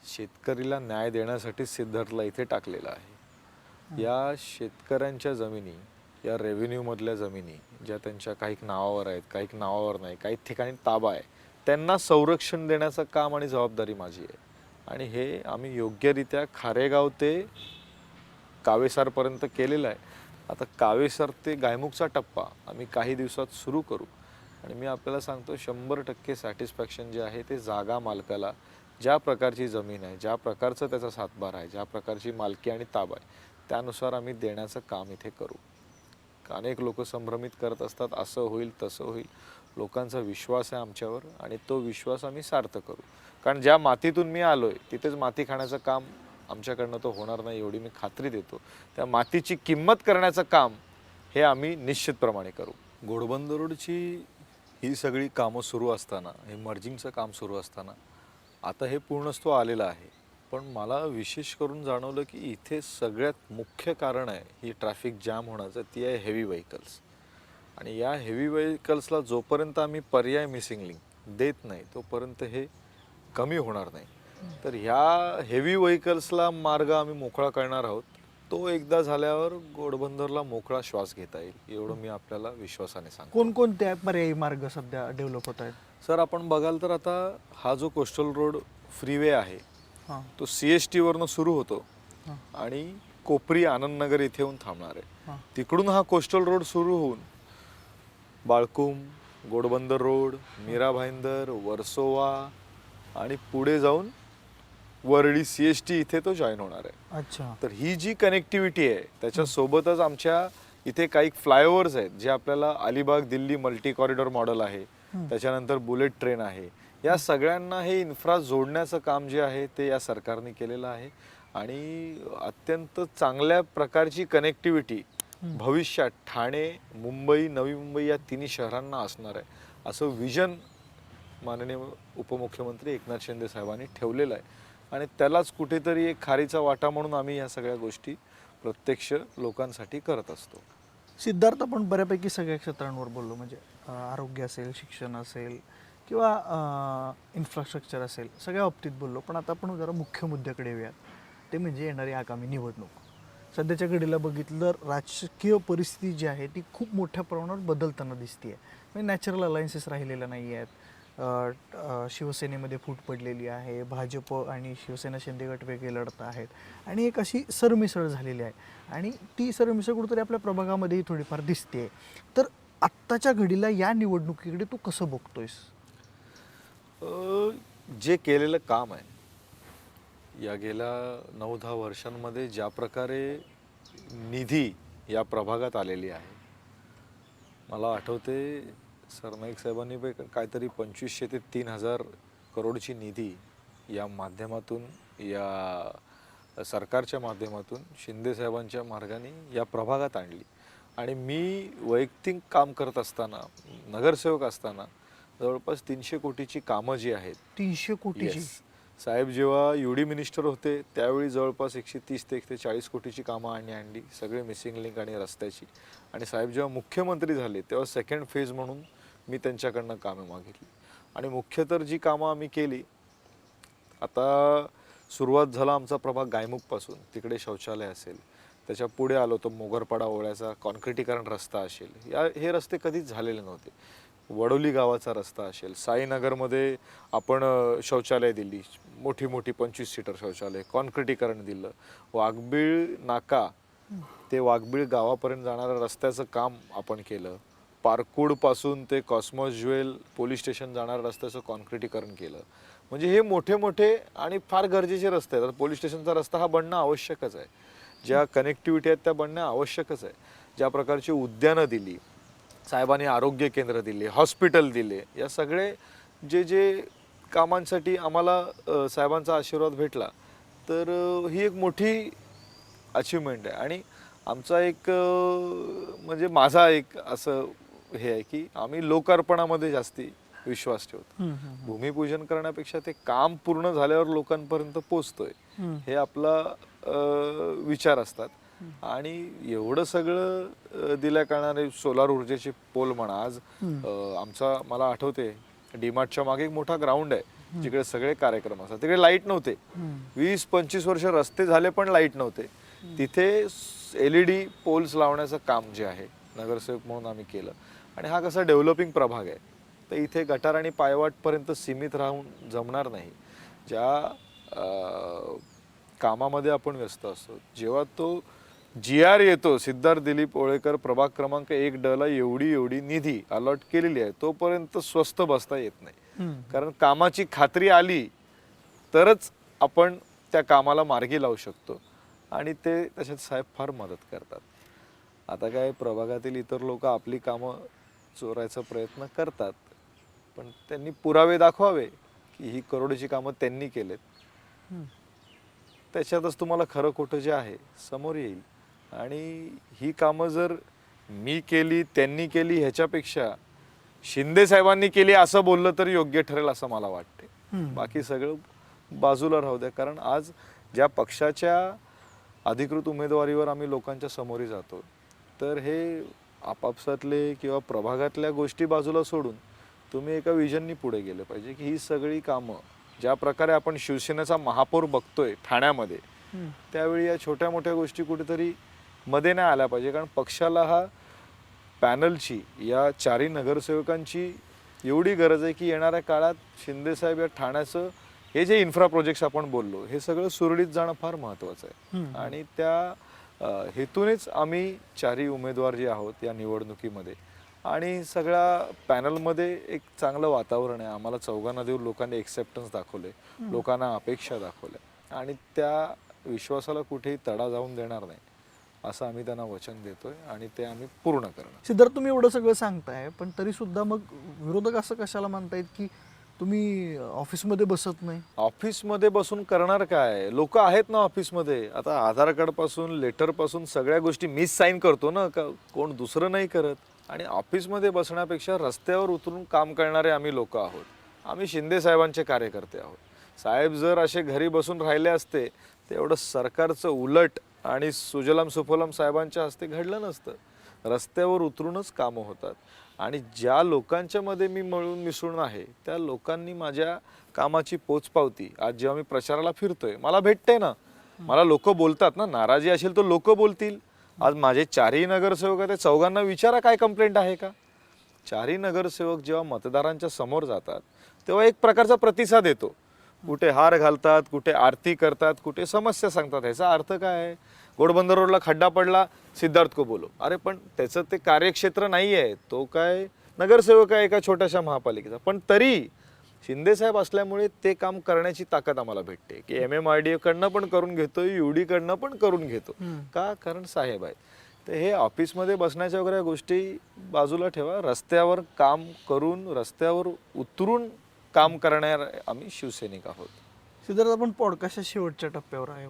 शेतकरीला न्याय देण्यासाठी सिद्धार्थला इथे टाकलेला आहे. या शेतकऱ्यांच्या जमिनी, या रेव्हेन्यूमधल्या जमिनी ज्या त्यांच्या काही नावावर आहेत, काही नावावर नाही, काही ठिकाणी ताबा आहे, त्यांना संरक्षण देण्याचं काम आणि जबाबदारी माझी आहे. आणि हे आम्ही योग्यरित्या खारेगाव ते कावेसारपर्यंत केलेलं आहे. आता कावेसार ते गायमुखचा टप्पा आम्ही काही दिवसात सुरू करू. आणि मी आपल्याला सांगतो 100% सॅटिस्फॅक्शन जे आहे ते जागा मालकाला ज्या प्रकारची जमीन आहे, ज्या प्रकारचं त्याचा सातबार आहे, ज्या प्रकारची मालकी आणि ताबा आहे, त्यानुसार आम्ही देण्याचं काम इथे करू. अनेक लोक संभ्रमित करत असतात, असं होईल तसं होईल. लोकांचा विश्वास आहे आमच्यावर आणि तो विश्वास आम्ही सार्थ करू. कारण ज्या मातीतून मी आलोय तिथेच माती खाण्याचं काम आमच्याकडनं तो होणार नाही एवढी मी खात्री देतो. त्या मातीची किंमत करण्याचं काम हे आम्ही निश्चितप्रमाणे करू. घोडबंदर रोडची ही सगळी कामं सुरू असताना, हे मर्जिंगचं काम सुरू असताना आता हे पूर्णत्व आलेलं आहे. पण मला विशेष करून जाणवलं की इथे सगळ्यात मुख्य कारण आहे ही ट्रॅफिक जॅम होण्याचं, ती आहे हेवी व्हेकल्स. आणि या हेवी व्हेकल्सला जोपर्यंत आम्ही पर्याय मिसिंग लिंक देत नाही तोपर्यंत हे कमी होणार नाही. तर ह्या हेवी व्हेकल्सला मार्ग आम्ही मोकळा करणार आहोत. तो एकदा झाल्यावर घोडबंदरला मोकळा श्वास घेता येईल एवढं मी आपल्याला विश्वासाने सांगतो. कोणकोणते पर्यायी मार्ग सध्या डेव्हलप होत आहेत? सर, आपण बघाल तर आता हा जो कोस्टल रोड फ्रीवे आहे तो CST वरनं सुरू होतो आणि कोपरी आनंदनगर इथे येऊन थांबणार आहे. तिकडून हा कोस्टल रोड सुरू होऊन बाळकुम, घोडबंदर रोड, मीरा भाईंदर, वर्सोवा आणि पुढे जाऊन वरळी CST इथे तो जॉईन होणार आहे. अच्छा. तर ही जी कनेक्टिव्हिटी आहे त्याच्यासोबतच आमच्या इथे काही फ्लायओव्हर्स आहेत जे आपल्याला Alibag Delhi multi corridor model आहे, त्याच्यानंतर बुलेट ट्रेन आहे. या सगळ्यांना हे इन्फ्रा जोडण्याचं काम जे आहे ते या सरकारने केलेलं आहे. आणि अत्यंत चांगल्या प्रकारची कनेक्टिव्हिटी भविष्यात ठाणे, मुंबई, नवी मुंबई या तिन्ही शहरांना असणार आहे असं विजन माननीय उपमुख्यमंत्री एकनाथ शिंदे साहेबांनी ठेवलेलं आहे. आणि त्यालाच कुठेतरी एक खारीचा वाटा म्हणून आम्ही या सगळ्या गोष्टी प्रत्यक्ष लोकांसाठी करत असतो. सिद्धार्थ, आपण बऱ्यापैकी सगळ्या क्षेत्रांवर बोललो, म्हणजे आरोग्य असेल, शिक्षण असेल किंवा इन्फ्रास्ट्रक्चर असेल, सगळ्या बाबतीत बोललो. पण आता आपण जरा मुख्य मुद्द्याकडे येऊयात, ते म्हणजे येणारी आगामी निवडणूक. सध्याच्या घडीला बघितलं तर राजकीय परिस्थिती जी आहे ती खूप मोठ्या प्रमाणावर बदलताना दिसते आहे. म्हणजे नॅचरल अलायन्सेस राहिलेल्या नाही आहेत. शिवसेनेमध्ये फूट पडलेली आहे, भाजप आणि शिवसेना शिंदे गट वेगळे लढत आहेत आणि एक अशी सरमिसळ झालेली आहे आणि ती सरमिसळ कुठेतरी आपल्या प्रभागामध्येही थोडीफार दिसते. तर आत्ताच्या घडीला या निवडणुकीकडे तू कसं बघतोयस? जे केलेलं काम आहे या गेल्या 9-10 वर्षांमध्ये, ज्या प्रकारे निधी या प्रभागात आलेली आहे, मला आठवते सरनाईक साहेबांनी काहीतरी 2500 ते 3000 करोडची निधी या माध्यमातून, या सरकारच्या माध्यमातून शिंदे साहेबांच्या मार्गाने या प्रभागात आणली. आणि मी वैयक्तिक काम करत असताना, नगरसेवक असताना, जवळपास 300 कोटीची कामं जी आहेत, 300 कोटीची? साहेब जेव्हा UD मिनिस्टर होते त्यावेळी जवळपास 130 ते 140 कोटीची कामं आणली, सगळे मिसिंग लिंक आणि रस्त्याची. आणि साहेब जेव्हा मुख्यमंत्री झाले तेव्हा सेकंड फेज म्हणून मी त्यांच्याकडनं कामं मागितली. आणि मुख्य तर जी कामं आम्ही केली, आता सुरुवात झाला आमचा प्रभाग गायमुखपासून, तिकडे शौचालय असेल, त्याच्या पुढे आलो तर मोगरपाडा ओळ्याचा कॉन्क्रिटीकरण रस्ता असेल, हे रस्ते कधीच झालेले नव्हते. वडोली गावाचा रस्ता असेल, साईनगरमध्ये आपण शौचालय दिली, मोठी मोठी 25 सीटर शौचालय, कॉन्क्रिटीकरण दिलं. वाघबीळ नाका ते वाघबीळ गावापर्यंत जाणाऱ्या रस्त्याचं काम आपण केलं. पारकूडपासून ते कॉस्मॉस ज्वेल पोलीस स्टेशन जाणाऱ्या रस्त्याचं कॉन्क्रिटीकरण केलं. म्हणजे हे मोठे मोठे आणि फार गरजेचे रस्ते आहेत. पोलीस स्टेशनचा रस्ता हा बनणं आवश्यकच आहे, ज्या कनेक्टिव्हिटी आहेत त्या बनणं आवश्यकच आहे. ज्या प्रकारची उद्यानं दिली साहेबांनी, आरोग्य केंद्र दिले, हॉस्पिटल दिले, या सगळे जे कामांसाठी आम्हाला साहेबांचा आशीर्वाद भेटला, तर ही एक मोठी अचिव्हमेंट आहे. आणि आमचा एक म्हणजे माझा एक असं हे आहे की आम्ही लोकार्पणामध्ये जास्ती विश्वास ठेवतो. भूमिपूजन करण्यापेक्षा ते काम पूर्ण झाल्यावर लोकांपर्यंत पोचतोय हे आपला विचार असतात. आणि एवढं सगळं दिल्या कारणाने सोलार ऊर्जेचे पोल म्हणा, आज आमचा मला आठवते डीमार्टच्या मागे एक मोठा ग्राउंड आहे जिकडे सगळे कार्यक्रम असतात, तिकडे लाईट नव्हते. 20-25 वर्ष रस्ते झाले पण लाईट नव्हते. तिथे LED पोल्स लावण्याचं काम जे आहे नगरसेवक म्हणून आम्ही केलं. आणि हा कसा डेव्हलपिंग प्रभाग आहे, तर इथे गटार आणि पायवाटपर्यंत सीमित राहून जमणार नाही. ज्या कामामध्ये आपण व्यस्त असतो, जेव्हा तो GR येतो, सिद्धार्थ दिलीप ओळेकर प्रभाग क्रमांक 1D ला एवढी निधी अलॉट केलेली आहे, तोपर्यंत स्वस्त बसता येत नाही. कारण कामाची खात्री आली तरच आपण त्या कामाला मार्गी लावू शकतो. आणि ते त्याच्यात साहेब फार मदत करतात. आता काय प्रभागातील इतर लोक आपली कामं चोरायचा प्रयत्न करतात, पण त्यांनी पुरावे दाखवावे की ही करोडची कामं त्यांनी केलेत. त्याच्यातच तुम्हाला खरं खोटं जे आहे समोर येईल. आणि ही कामं जर मी केली, त्यांनी केली, ह्याच्यापेक्षा शिंदे साहेबांनी केली असं बोललं तर योग्य ठरेल असं मला वाटते. बाकी सगळं बाजूला राहू द्या. कारण आज ज्या पक्षाच्या अधिकृत उमेदवारीवर आम्ही लोकांच्या समोरी जातो, तर हे आपापसातले किंवा प्रभागातल्या गोष्टी बाजूला सोडून तुम्ही एका विजननी पुढे गेलं पाहिजे की ही सगळी कामं ज्या प्रकारे आपण शिवसेनेचा महापौर बघतोय ठाण्यामध्ये, त्यावेळी या छोट्या मोठ्या गोष्टी कुठेतरी मध्ये नाही आल्या पाहिजे. कारण पक्षाला हा पॅनलची, या 4 नगरसेवकांची एवढी गरज आहे की येणाऱ्या काळात शिंदेसाहेब या ठाण्याचं हे जे इन्फ्रा प्रोजेक्ट्स आपण बोललो, हे सगळं सुरळीत जाणं फार महत्त्वाचं आहे. आणि त्या हेतूनेच आम्ही 4 उमेदवार जे आहोत या निवडणुकीमध्ये, आणि सगळ्या पॅनलमध्ये एक चांगलं वातावरण आहे. आम्हाला चौघांना देऊन लोकांनी एक्सेप्टन्स दाखवले, लोकांना अपेक्षा दाखवल्या, आणि त्या विश्वासाला कुठेही तडा जाऊन देणार नाही असं आम्ही त्यांना वचन देतोय आणि ते आम्ही पूर्ण करणार. सिद्धार्थ, तुम्ही एवढं सगळं सांगताय, पण तरी सुद्धा मग विरोधक असं कशाला म्हणतायत की तुम्ही ऑफिसमध्ये बसत नाही? ऑफिसमध्ये बसून करणार काय, लोक आहेत ना ऑफिसमध्ये. आता आधार कार्ड पासून लेटर पासून सगळ्या गोष्टी मीच साईन करतो ना, का कोण दुसरं नाही करत. आणि ऑफिसमध्ये बसण्यापेक्षा रस्त्यावर उतरून काम करणारे आम्ही लोक आहोत. आम्ही शिंदे साहेबांचे कार्यकर्ते आहोत. साहेब जर असे घरी बसून राहिले असते तर एवढं सरकारचं उलट आणि सुजलाम सुफलाम साहेबांच्या हस्ते घडलं नसतं. रस्त्यावर उतरूनच कामं होतात. आणि ज्या लोकांच्या मध्ये मी मिळून मिसळून आहे त्या लोकांनी माझ्या कामाची पोचपावती आज जेव्हा मी प्रचाराला फिरतोय मला भेटते ना. मला लोक बोलतात ना, नाराजी असेल तर लोक बोलतील. आज माझे चारही नगरसेवक आहेत, चौघांना विचारा काय कंप्लेंट आहे का. चारही नगरसेवक जेव्हा मतदारांच्या समोर जातात तेव्हा एक प्रकारचा प्रतिसाद येतो. कुठे हार घालतात, कुठे आरती करतात, कुठे समस्या सांगतात. ह्याचा अर्थ काय आहे, घोडबंदर रोडला खड्डा पडला, सिद्धार्थ को बोलो. अरे पण त्याचं ते कार्यक्षेत्र नाही आहे, तो काय नगरसेवक आहे एका छोट्याशा महापालिकेचा. पण तरी शिंदेसाहेब असल्यामुळे ते काम करण्याची ताकद आम्हाला भेटते की MMRDA कडनं पण करून घेतो, UD कडनं पण करून घेतो. का, कारण साहेब आहेत. तर हे ऑफिसमध्ये बसण्याच्या वगैरे गोष्टी बाजूला ठेवा. रस्त्यावर काम करून रस्त्यावर उतरून काम करणार आम्ही शिवसैनिक आहोत. सिद्धार्थ, आपण पॉडकास्टच्या शेवटच्या टप्प्यावर आहे.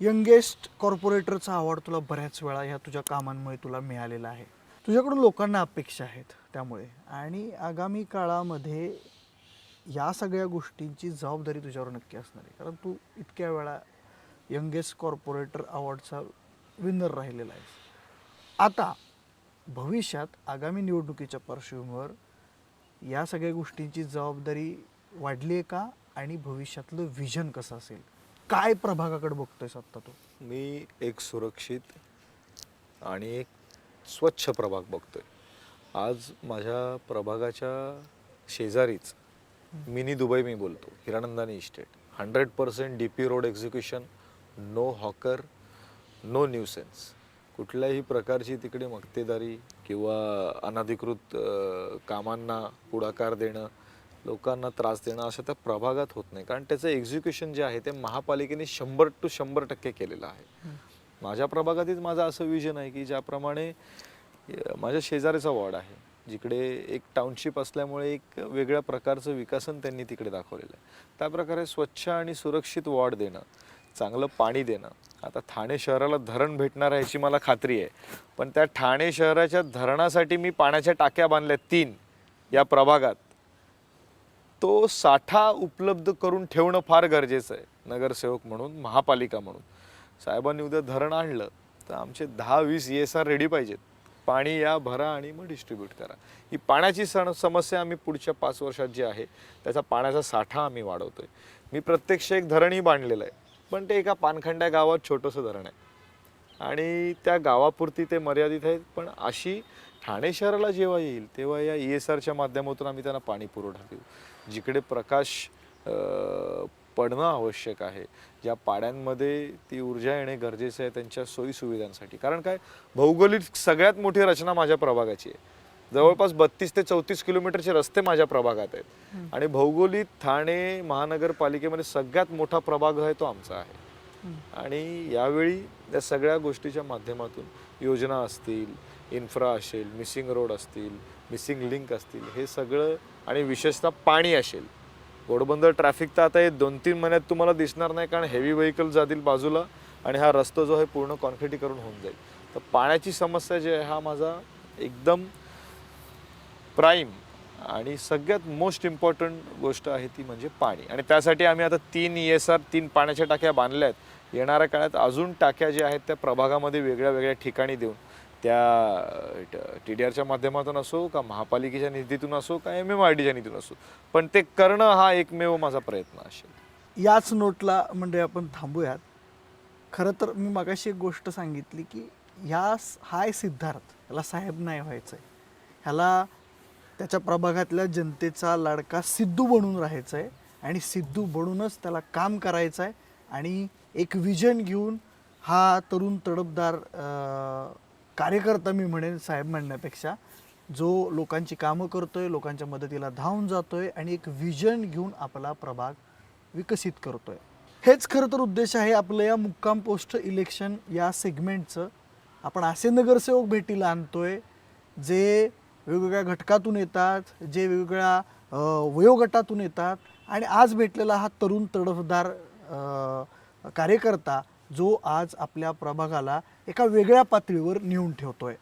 यंगेस्ट कॉर्पोरेटरचा अवॉर्ड तुला बऱ्याच वेळा ह्या तुझ्या कामांमुळे तुला मिळालेला आहे. तुझ्याकडून लोकांना अपेक्षा आहेत त्यामुळे, आणि आगामी काळामध्ये या सगळ्या गोष्टींची जबाबदारी तुझ्यावर नक्की असणार आहे. कारण तू इतक्या वेळा यंगेस्ट कॉर्पोरेटर अवॉर्डचा विनर राहिलेला आहेस. आता भविष्यात आगामी निवडणुकीच्या पार्श्वभूमीवर या सगळ्या गोष्टींची जबाबदारी वाढली आहे का, आणि भविष्यातलं विजन कसं असेल, काय प्रभागाकडे बघतोयस आत्ता तू? मी एक सुरक्षित आणि एक स्वच्छ प्रभाग बघतोय. आज माझ्या प्रभागाच्या शेजारीच मिनी दुबई मी बोलतो, Hiranandani estate. 100% DP road execution, no hawker, no nuisance. कुठल्याही प्रकारची तिकडे मक्तेदारी किंवा अनधिकृत कामांना पुढाकार देणं, लोकांना त्रास देणं असं त्या प्रभागात होत नाही. कारण त्याचं एक्झिक्युशन जे आहे ते महापालिकेने 100% केलेलं आहे. माझ्या प्रभागातच माझं असं विजन आहे की ज्याप्रमाणे माझ्या शेजारीचा वॉर्ड आहे जिकडे एक टाउनशिप असल्यामुळे एक वेगळ्या प्रकारचं विकासन त्यांनी तिकडे दाखवलेलं आहे. त्याप्रकारे स्वच्छ आणि सुरक्षित वॉर्ड देणं, चांगलं पाणी देणं. आता ठाणे शहराला धरण भेटणार आहे याची मला खात्री आहे, पण त्या ठाणे शहराच्या धरणासाठी मी पाण्याच्या टाक्या बांधल्या 3 या प्रभागात. तो साठा उपलब्ध करून ठेवणं फार गरजेचं आहे. नगरसेवक म्हणून, महापालिका म्हणून साहेबांनी उद्या धरण आणलं तर आमचे 10-20 ESR रेडी पाहिजेत. पाणी या भरा आणि मग डिस्ट्रीब्यूट करा. ही पाण्याची समस्या आम्ही पुढच्या 5 वर्षात जी आहे त्याचा पाण्याचा साठा आम्ही वाढवतोय. मी प्रत्यक्ष एक धरणही बांधलेलं आहे, पण ते एका पानखंड्या गावात छोटंसं धरण आहे आणि त्या गावापुरती ते मर्यादित आहे. पण अशी ठाणे शहराला जेव्हा येईल तेव्हा या ESRच्या माध्यमातून आम्ही त्यांना पाणी पुरवठा देऊ. जिकडे प्रकाश पडणं आवश्यक आहे, ज्या पाड्यांमध्ये ती ऊर्जा येणे गरजेचं आहे त्यांच्या सोयीसुविधांसाठी. कारण काय, भौगोलिक सगळ्यात मोठी रचना माझ्या प्रभागाची आहे. जवळपास 32 ते 34 किलोमीटरचे रस्ते माझ्या प्रभागात आहेत आणि भौगोलिक ठाणे महानगरपालिकेमध्ये सगळ्यात मोठा प्रभाग आहे तो आमचा आहे. आणि यावेळी या सगळ्या गोष्टीच्या माध्यमातून योजना असतील, इन्फ्रा असेल, मिसिंग रोड असतील, मिसिंग लिंक असतील, हे सगळं, आणि विशेषतः पाणी असेल. घोडबंदर ट्रॅफिक तर आता हे 2-3 महिन्यात तुम्हाला दिसणार नाही, कारण हेवी व्हेकल जातील बाजूला आणि हा रस्ता जो आहे पूर्ण कॉन्क्रिटीकरण होऊन जाईल. तर पाण्याची समस्या जी आहे हा माझा एकदम प्राईम आणि सगळ्यात मोस्ट इम्पॉर्टंट गोष्ट आहे ती म्हणजे पाणी. आणि त्यासाठी आम्ही आता 3 ESR 3 पाण्याच्या टाक्या बांधल्या आहेत. येणाऱ्या काळात अजून टाक्या ज्या आहेत त्या प्रभागामध्ये वेगळ्या वेगळ्या ठिकाणी देऊन, त्या TDRच्या माध्यमातून असो का महापालिकेच्या निधीतून असो का MMRDच्या निधीतून असो, पण ते करणं हा एकमेव माझा प्रयत्न असेल. याच नोटला म्हणजे आपण थांबूयात. खरं तर मी मगाशी एक गोष्ट सांगितली की हाय सिद्धार्थ, ह्याला साहेब नाही व्हायचं आहे, ह्याला त्याच्या प्रभागातल्या जनतेचा लाडका सिद्धू बनून राहायचं आहे आणि सिद्धू बनूनच त्याला काम करायचं आहे. आणि एक विजन घेऊन हा तरुण तडफदार कार्यकर्ता, मी म्हणेन साहेब म्हणण्यापेक्षा, जो लोकांची कामं करतोय, लोकांच्या मदतीला धावून जातोय आणि एक विजन घेऊन आपला प्रभाग विकसित करतोय. हेच खरं तर उद्देश आहे आपलं या मुक्काम पोस्ट इलेक्शन या सेगमेंटचं. आपण असे नगरसेवक भेटीला आणतोय जे वेगवेगळ्या घटकातून येतात, जे वेगवेगळ्या वयोगटातून येतात आणि आज भेटलेला हा तरुण तडफदार कार्यकर्ता जो आज आपल्या प्रभागाला एका वेगळ्या पातळीवर नेऊन ठेवतोय.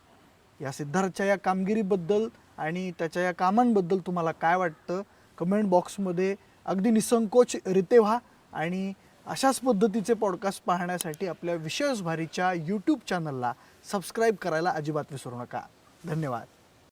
या सिद्धार्थच्या या कामगिरीबद्दल आणि त्याच्या या कामांबद्दल तुम्हाला काय वाटतं कमेंट बॉक्समध्ये अगदी निसंकोचरित्या व्हा आणि अशाच पद्धतीचे पॉडकास्ट पाहण्यासाठी आपल्या विशेष भारीच्या यूट्यूब चॅनलला सबस्क्राईब करायला अजिबात विसरू नका. धन्यवाद.